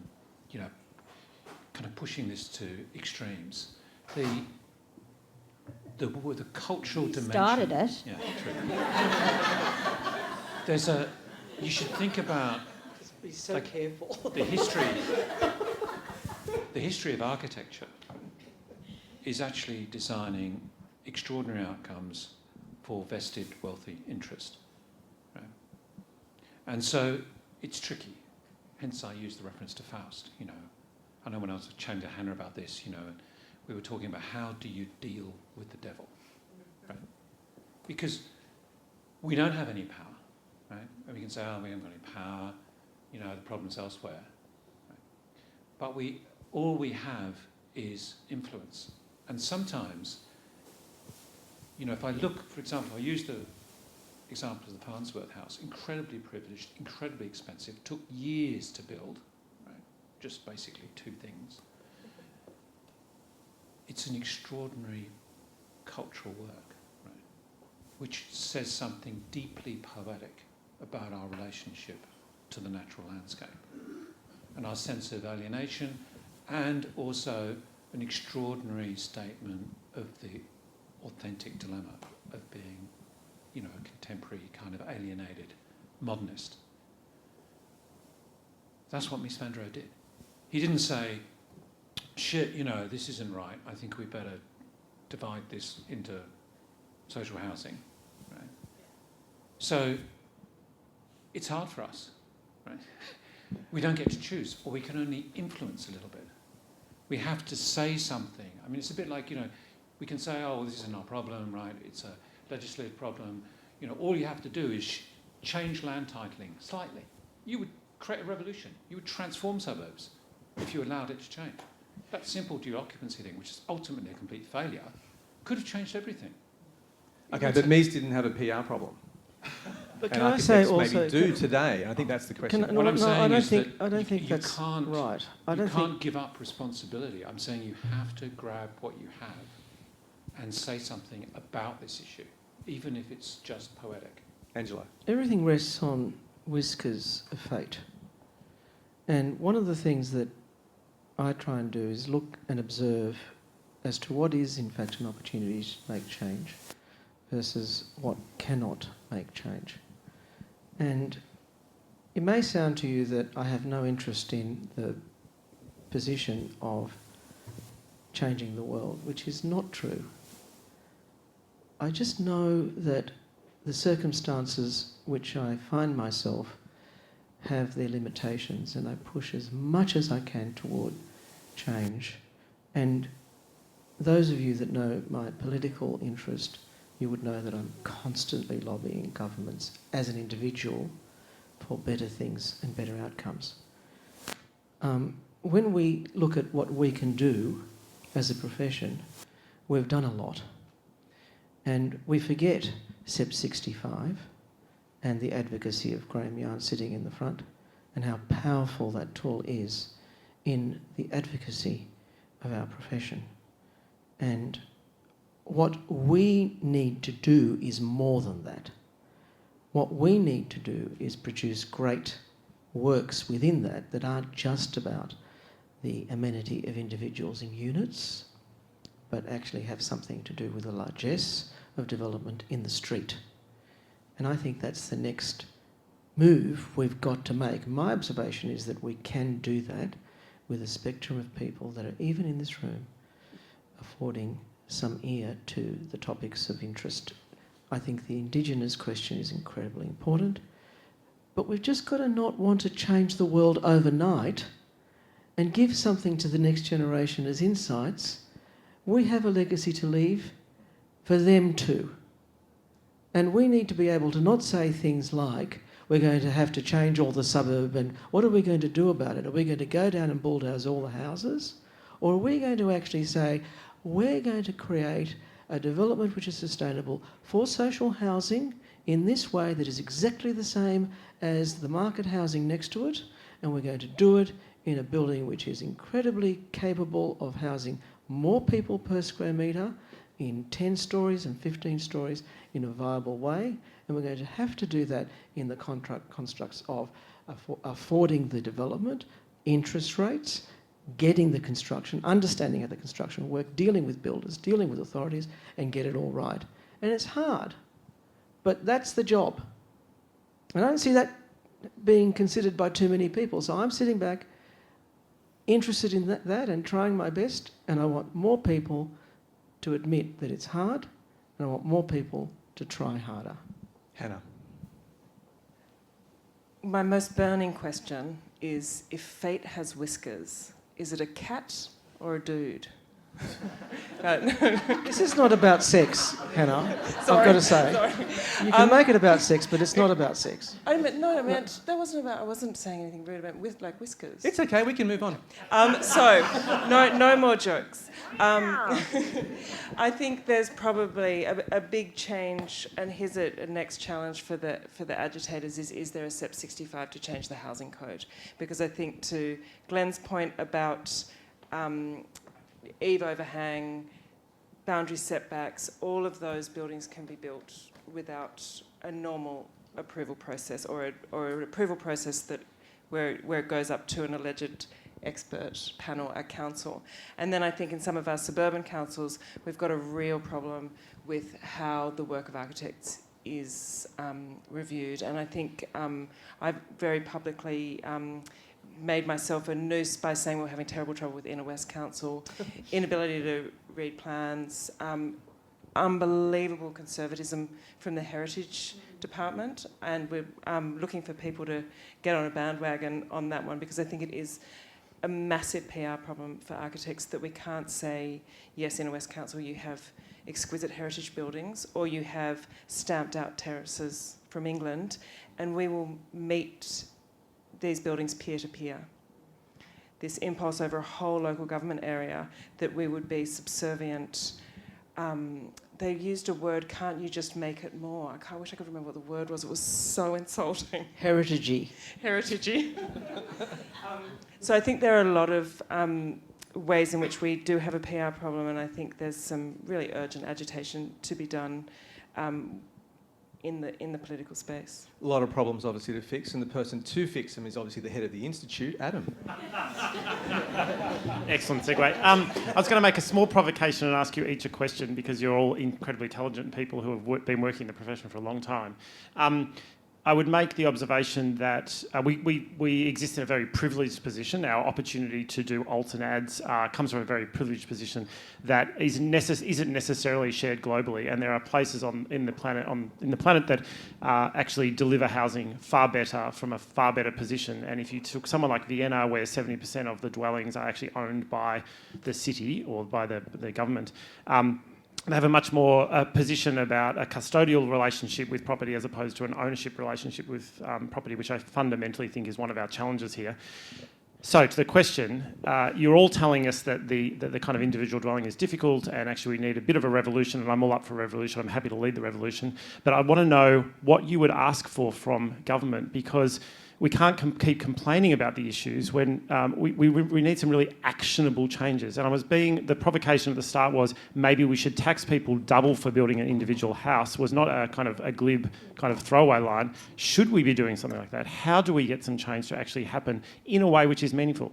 of pushing this to extremes. The cultural dimension. Started it. Yeah, true. You should think about. Just be so careful. The history of architecture is actually designing extraordinary outcomes for vested wealthy interest. Right? And so it's tricky. Hence I use the reference to Faust. I know when I was chatting to Hannah about this, we were talking about how do you deal with the devil, right? Because we don't have any power, right? And we can say, we haven't got any power, the problem's elsewhere. Right? But all we have is influence. And sometimes, if I look, for example, I use the example of the Farnsworth House, incredibly privileged, incredibly expensive, took years to build, right? Just basically 2 things. It's an extraordinary cultural work, right? Which says something deeply poetic about our relationship to the natural landscape and our sense of alienation, and also an extraordinary statement of the authentic dilemma of being, you know, a contemporary kind of alienated modernist. That's what Mies van der Rohe did. He didn't say, shit, you know, this isn't right. I think we better divide this into social housing, right? So it's hard for us, right? We don't get to choose, or we can only influence a little bit. We have to say something. I mean, it's a bit like, you know, we can say, oh, this isn't our problem, right? It's a legislative problem. You know, all you have to do is change land titling slightly. You would create a revolution. You would transform suburbs if you allowed it to change. That simple due occupancy thing, which is ultimately a complete failure, could have changed everything. Okay, but Mies didn't have a PR problem. But And can I say architects also... maybe do today, and I think that's the question. What I'm saying is that I don't think you that's can't, right. You can't give up responsibility. I'm saying you have to grab what you have and say something about this issue, even if it's just poetic. Angelo. Everything rests on whiskers of fate. And one of the things that I try and do is look and observe as to what is in fact an opportunity to make change versus what cannot make change. And it may sound to you that I have no interest in the position of changing the world, which is not true. I just know that the circumstances which I find myself have their limitations, and I push as much as I can toward change. And those of you that know my political interest, you would know that I'm constantly lobbying governments as an individual for better things and better outcomes. When we look at what we can do as a profession, we've done a lot. And we forget SEP 65 and the advocacy of Graham Yarn sitting in the front, and how powerful that tool is in the advocacy of our profession. And what we need to do is more than that. What we need to do is produce great works within that that aren't just about the amenity of individuals in units, but actually have something to do with the largesse of development in the street. And I think that's the next move we've got to make. My observation is that we can do that with a spectrum of people that are, even in this room, affording some ear to the topics of interest. I think the Indigenous question is incredibly important, but we've just got to not want to change the world overnight and give something to the next generation as insights. We have a legacy to leave for them too. And we need to be able to not say things like, we're going to have to change all the suburb, and what are we going to do about it? Are we going to go down and bulldoze all the houses? Or are we going to actually say, we're going to create a development which is sustainable for social housing in this way that is exactly the same as the market housing next to it, and we're going to do it in a building which is incredibly capable of housing more people per square metre in 10 stories and 15 stories in a viable way, and we're going to have to do that in the constructs of affording the development, interest rates, getting the construction, understanding how the construction work, dealing with builders, dealing with authorities, and get it all right. And it's hard, but that's the job. And I don't see that being considered by too many people, so I'm sitting back interested in that and trying my best, and I want more people to admit that it's hard, and I want more people to try harder. Hannah. My most burning question is, if fate has whiskers, is it a cat or a dude? This is not about sex, Hannah. Sorry, I've got to say. Sorry. You can make it about sex, but it's not about sex. I wasn't saying anything rude about like whiskers. It's okay, we can move on. No more jokes. I think there's probably a big change, and here's a next challenge for the agitators is there a SEP 65 to change the housing code? Because I think, to Glenn's point about eave overhang, boundary setbacks, all of those buildings can be built without a normal approval process or an approval process that where it goes up to an alleged expert panel at council. And then I think in some of our suburban councils, we've got a real problem with how the work of architects is reviewed. And I think I've very publicly made myself a noose by saying we're having terrible trouble with Inner West Council, inability to read plans, unbelievable conservatism from the Heritage Department, and we're looking for people to get on a bandwagon on that one, because I think it is a massive PR problem for architects that we can't say, yes, Inner West Council, you have exquisite heritage buildings, or you have stamped out terraces from England, and we will meet these buildings peer-to-peer. This impulse over a whole local government area that we would be subservient. They used a word, can't you just make it more? I wish I could remember what the word was. It was so insulting. Heritagey. Heritagey. So I think there are a lot of ways in which we do have a PR problem, and I think there's some really urgent agitation to be done in the political space. A lot of problems, obviously, to fix, and the person to fix them is obviously the head of the institute, Adam. Excellent segue. I was going to make a small provocation and ask you each a question, because you're all incredibly intelligent people who have been working in the profession for a long time. I would make the observation that we exist in a very privileged position. Our opportunity to do alts and ads comes from a very privileged position that isn't necessarily shared globally. And there are places in the planet that actually deliver housing far better from a far better position. And if you took someone like Vienna, where 70% of the dwellings are actually owned by the city or by the government, they have a much more position about a custodial relationship with property as opposed to an ownership relationship with property, which I fundamentally think is one of our challenges here. So to the question, you're all telling us that the kind of individual dwelling is difficult, and actually we need a bit of a revolution, and I'm all up for a revolution. I'm happy to lead the revolution. But I want to know what you would ask for from government, because we can't keep complaining about the issues when we need some really actionable changes. And the provocation at the start was maybe we should tax people double for building an individual house, was not a kind of a glib kind of throwaway line. Should we be doing something like that? How do we get some change to actually happen in a way which is meaningful?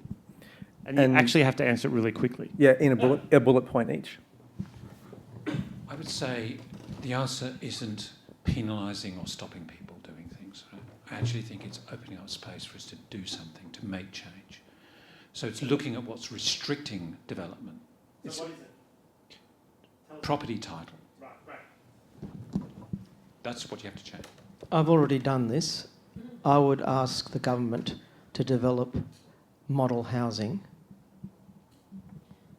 And you actually have to answer it really quickly. Yeah, in a bullet point each. I would say the answer isn't penalising or stopping people doing things. I actually think it's opening up space for us to do something, to make change. So it's looking at what's restricting development. So what is it? Property title. Right. That's what you have to change. I've already done this. I would ask the government to develop model housing.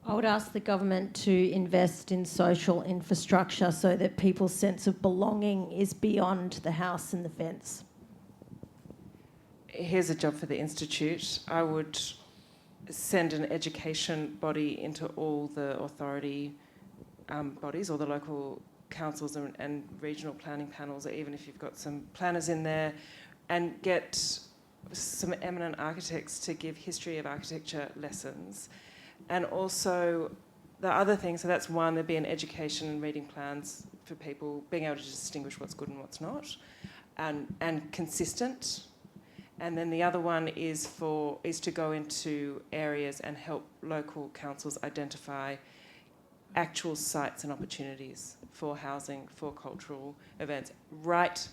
I would ask the government to invest in social infrastructure so that people's sense of belonging is beyond the house and the fence. Here's a job for the Institute. I would send an education body into all the authority bodies, all the local councils and regional planning panels, or even if you've got some planners in there, and get some eminent architects to give history of architecture lessons. And also the other thing, so that's one, there'd be an education and reading plans for people, being able to distinguish what's good and what's not, and consistent. And then the other one is to go into areas and help local councils identify actual sites and opportunities for housing, for cultural events. Write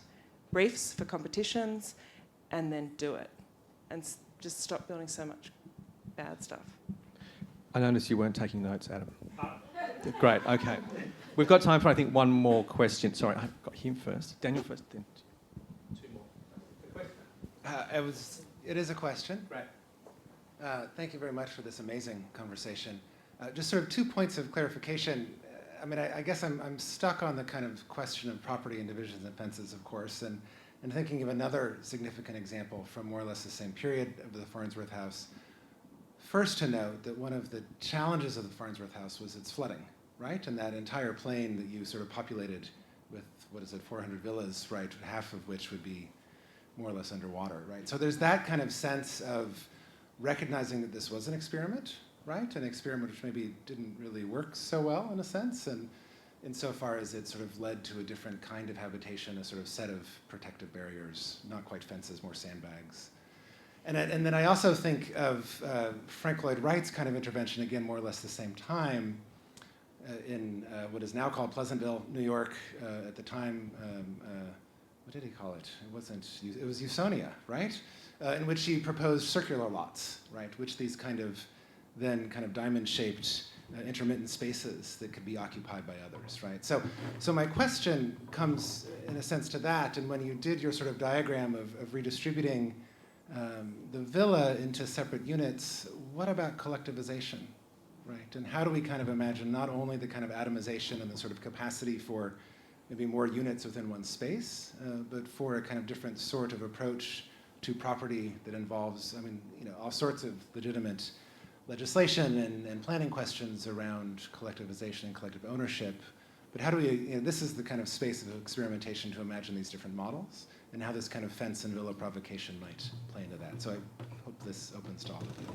briefs for competitions and then do it. And just stop building so much bad stuff. I noticed you weren't taking notes, Adam. Great, okay. We've got time for, I think, one more question. Sorry, I've got him first. Daniel first, then two more. It is a question. Great. Thank you very much for this amazing conversation. Just sort of 2 points of clarification. I mean, I guess I'm stuck on the kind of question of property and divisions and fences, of course, and thinking of another significant example from more or less the same period of the Farnsworth House. First to note that one of the challenges of the Farnsworth House was its flooding, right? And that entire plain that you sort of populated with, 400 villas, right? Half of which would be more or less underwater, right? So there's that kind of sense of recognizing that this was an experiment, right? An experiment which maybe didn't really work so well in a sense, and insofar as it sort of led to a different kind of habitation, a sort of set of protective barriers, not quite fences, more sandbags. And then I also think of Frank Lloyd Wright's kind of intervention, again, more or less the same time, in what is now called Pleasantville, New York. At the time, what did he call it? It was Usonia, right? In which he proposed circular lots, right? Which these kind of diamond-shaped intermittent spaces that could be occupied by others, right? So my question comes, in a sense, to that. And when you did your sort of diagram of redistributing the villa into separate units, what about collectivization, right? And how do we kind of imagine not only the kind of atomization and the sort of capacity for maybe more units within one space, but for a kind of different sort of approach to property that involves, all sorts of legitimate legislation and planning questions around collectivization and collective ownership. But how do we, this is the kind of space of experimentation to imagine these different models and how this kind of fence and villa provocation might play into that. So I hope this opens to all of you.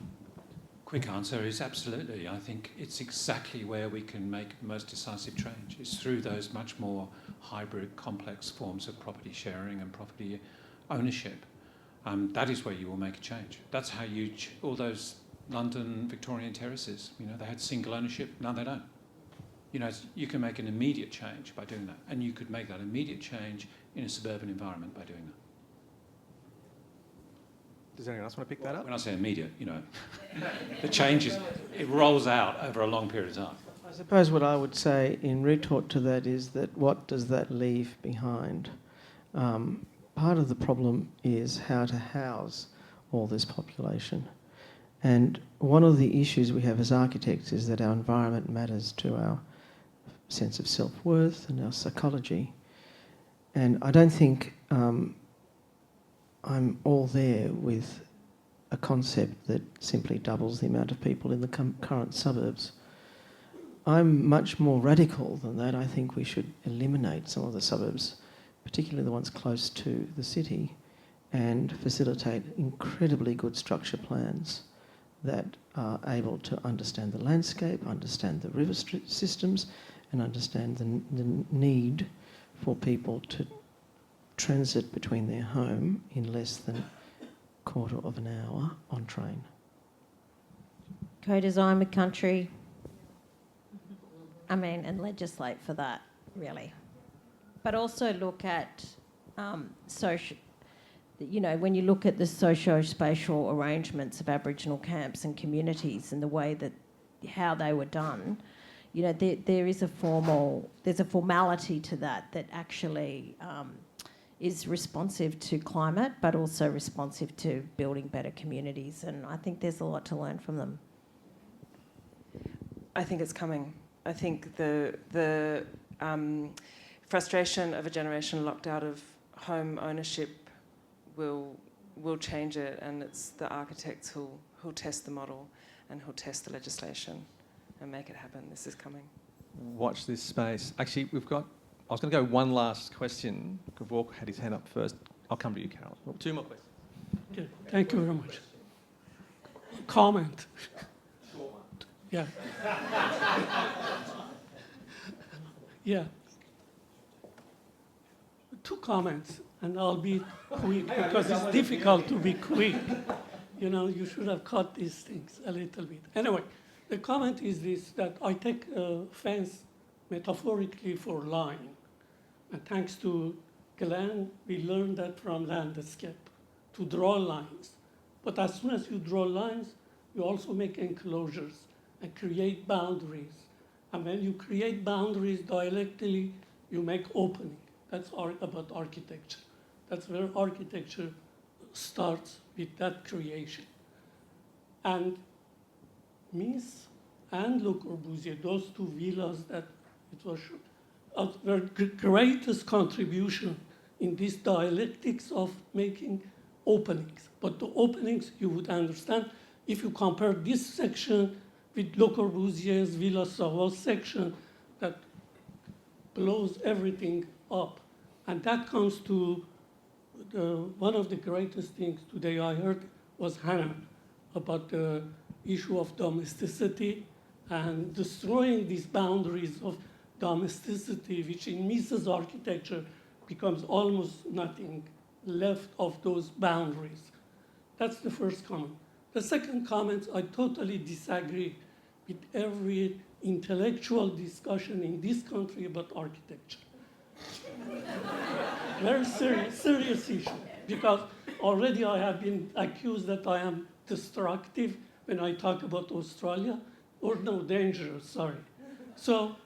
Quick answer is absolutely. I think it's exactly where we can make the most decisive change. It's through those much more hybrid, complex forms of property sharing and property ownership. That is where you will make a change. That's how all those London Victorian terraces, they had single ownership, now they don't. You can make an immediate change by doing that, and you could make that immediate change in a suburban environment by doing that. Does anyone else want to pick that up? When I say immediate, the change it rolls out over a long period of time. I suppose what I would say in retort to that is that what does that leave behind? Part of the problem is how to house all this population. And one of the issues we have as architects is that our environment matters to our sense of self-worth and our psychology. And I don't think I'm all there with a concept that simply doubles the amount of people in the current suburbs. I'm much more radical than that. I think we should eliminate some of the suburbs, particularly the ones close to the city, and facilitate incredibly good structure plans that are able to understand the landscape, understand the river systems, and understand the need for people to transit between their home in less than a quarter of an hour on train. Co-design with country, and legislate for that, really. But also look at when you look at the socio-spatial arrangements of Aboriginal camps and communities and the way that how they were done, there's a formality to that actually is responsive to climate, but also responsive to building better communities. And I think there's a lot to learn from them. I think it's coming. I think the frustration of a generation locked out of home ownership will change it, and it's the architects who'll test the model and who'll test the legislation and make it happen. This is coming. Watch this space. Actually, I was going to go one last question. Burke had his hand up first. I'll come to you, Carol. Two more questions. Okay, thank you very much. Comment. Yeah. Yeah. Two comments, and I'll be quick because it's difficult to be quick. You should have cut these things a little bit. Anyway, the comment is this, that I take a fence metaphorically for line. And thanks to Glenn, we learned that from landscape, to draw lines. But as soon as you draw lines, you also make enclosures and create boundaries. And when you create boundaries dialectically, you make opening. That's about architecture. That's where architecture starts, with that creation. And Mies and Le Corbusier, those two villas that it was were the greatest contribution in this dialectics of making openings. But the openings, you would understand, if you compare this section with Le Corbusier's Villa Savoie section, that blows everything up. And that comes to one of the greatest things today I heard was Hannah about the issue of domesticity and destroying these boundaries of domesticity, which in Mises architecture becomes almost nothing left of those boundaries. That's the first comment. The second comment, I totally disagree with every intellectual discussion in this country about architecture. Very serious issue, because already I have been accused that I am destructive when I talk about Australia, or no, dangerous, sorry. So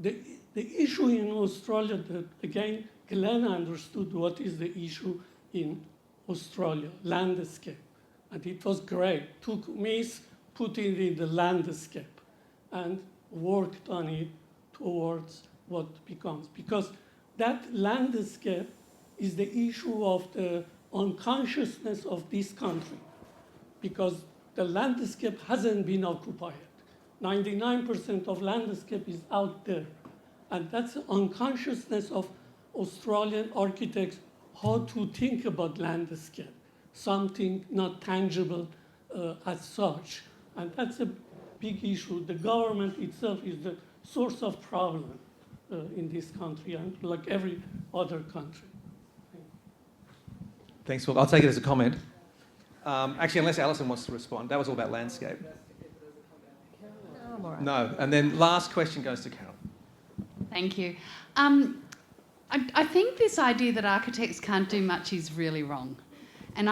the issue in Australia, that again, Glenn understood what is the issue in Australia, landscape. And it was great. Took me, put it in the landscape, and worked on it towards what becomes. Because that landscape is the issue of the unconsciousness of this country. Because the landscape hasn't been occupied. 99% of landscape is out there. And that's the unconsciousness of Australian architects, how to think about landscape, something not tangible as such. And that's a big issue. The government itself is the source of problem in this country, and like every other country. Thanks, Phil. I'll take it as a comment. Actually, unless Alison wants to respond. That was all about landscape. I'm all right. No. And then last question goes to Carol. Thank you. I think this idea that architects can't do much is really wrong. And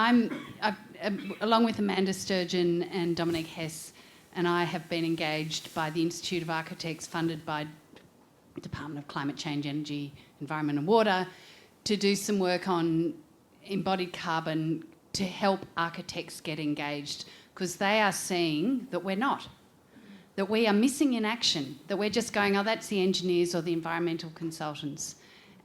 along with Amanda Sturgeon and Dominic Hess, and I have been engaged by the Institute of Architects, funded by the Department of Climate Change, Energy, Environment and Water, to do some work on embodied carbon to help architects get engaged, because they are seeing that we're not. That we are missing in action, that we're just going, oh, that's the engineers or the environmental consultants.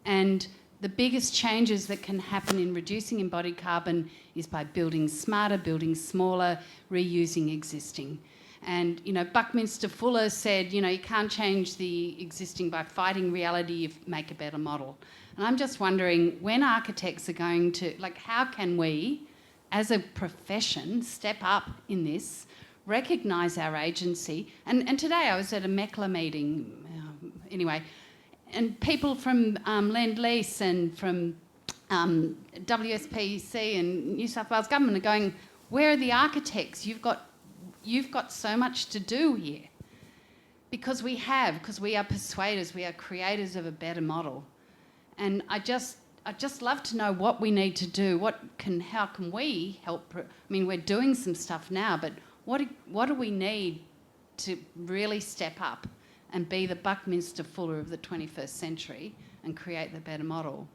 And the biggest changes that can happen in reducing embodied carbon is by building smarter, building smaller, reusing existing. And, you know, Buckminster Fuller said, you know, you can't change the existing by fighting reality, you make a better model. And I'm just wondering, when architects are going to, like, how can we, as a profession, step up in this, recognise our agency? And today I was at a MECLA meeting, anyway, and people from Lend-Lease and from WSPC and New South Wales Government are going, where are the architects? You've got so much to do here. Because we are persuaders, we are creators of a better model. And I'd just love to know what we need to do. How can we help? I mean, we're doing some stuff now, but what do we need to really step up and be the Buckminster Fuller of the 21st century and create the better model?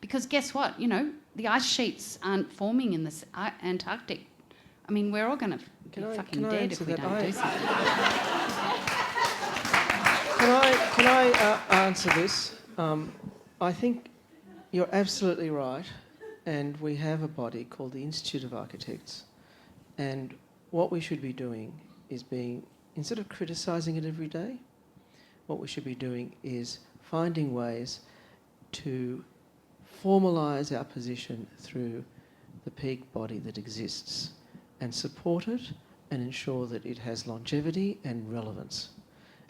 Because guess what? You know, the ice sheets aren't forming in the Antarctic. I mean, we're all going to be fucking dead if we don't do something. Can I answer this? I think you're absolutely right, and we have a body called the Institute of Architects, and what we should be doing is instead of criticising it every day, what we should be doing is finding ways to formalise our position through the peak body that exists and support it and ensure that it has longevity and relevance.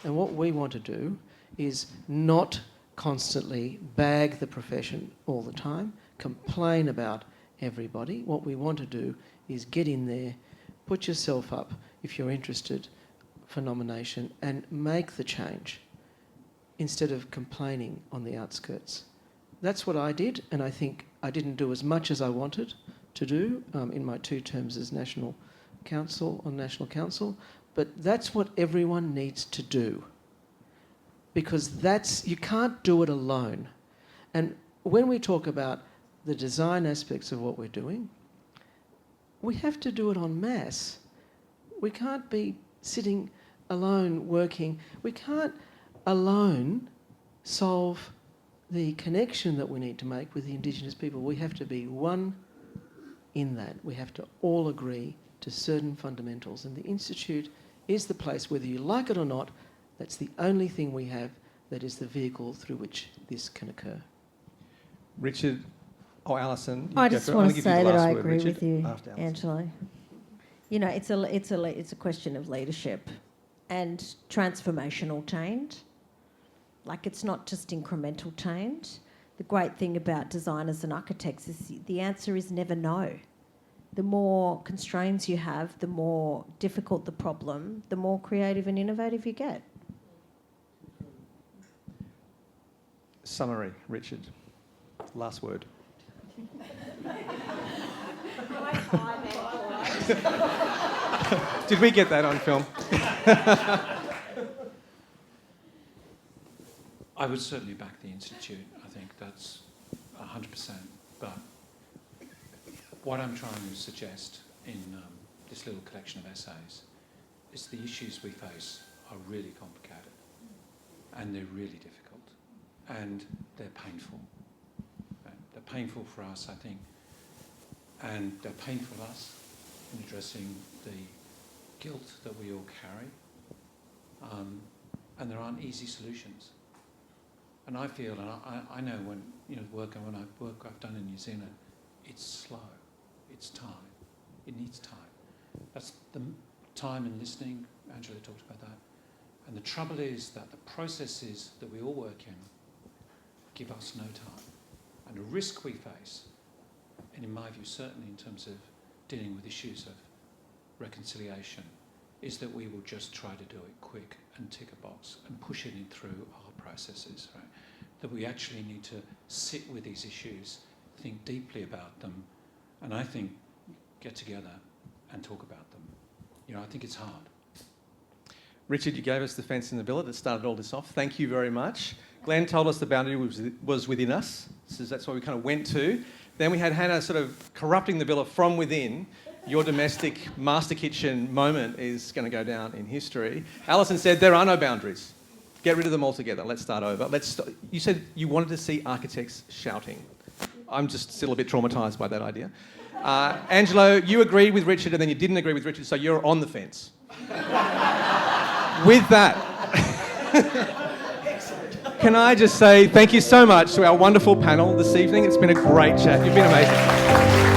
And what we want to do is not constantly bag the profession all the time, complain about everybody. What we want to do is get in there, put yourself up if you're interested for nomination, and make the change instead of complaining on the outskirts. That's what I did, and I think I didn't do as much as I wanted to do in my 2 terms as National Council, but that's what everyone needs to do, because you can't do it alone. And when we talk about the design aspects of what we're doing, we have to do it en masse. We can't be sitting alone working. We can't alone solve the connection that we need to make with the Indigenous people. We have to be one in that. We have to all agree to certain fundamentals, and the Institute is the place, whether you like it or not, that's the only thing we have that is the vehicle through which this can occur. Richard, Alison. I just want to say that I agree with you, Angelo. You know, it's a question of leadership and transformational change. Like, it's not just incremental change. The great thing about designers and architects is the answer is never no. The more constraints you have, the more difficult the problem, the more creative and innovative you get. Summary, Richard. Last word. Did we get that on film? I would certainly back the Institute. I think that's 100%. But what I'm trying to suggest in this little collection of essays is the issues we face are really complicated and they're really difficult and they're painful. They're painful for us, I think, and they're painful for us in addressing the guilt that we all carry, and there aren't easy solutions. And I feel, and I know when work I've done in New Zealand, it's slow, it's time, it needs time. That's the time and listening. Angelo talked about that. And the trouble is that the processes that we all work in give us no time. And the risk we face, and in my view certainly in terms of dealing with issues of reconciliation, is that we will just try to do it quick and tick a box and push it in through our processes, right? That we actually need to sit with these issues, think deeply about them, and I think get together and talk about them. I think it's hard. Richard, you gave us the fence and the villa that started all this off. Thank you very much. Glenn told us the boundary was within us, so that's what we kind of went to. Then we had Hannah sort of corrupting the villa from within. Your domestic master kitchen moment is going to go down in history. Alison said there are no boundaries. Get rid of them altogether. Let's start over. You said you wanted to see architects shouting. I'm just still a bit traumatised by that idea. Angelo, you agreed with Richard and then you didn't agree with Richard, so you're on the fence. With that, can I just say thank you so much to our wonderful panel this evening. It's been a great chat. You've been amazing.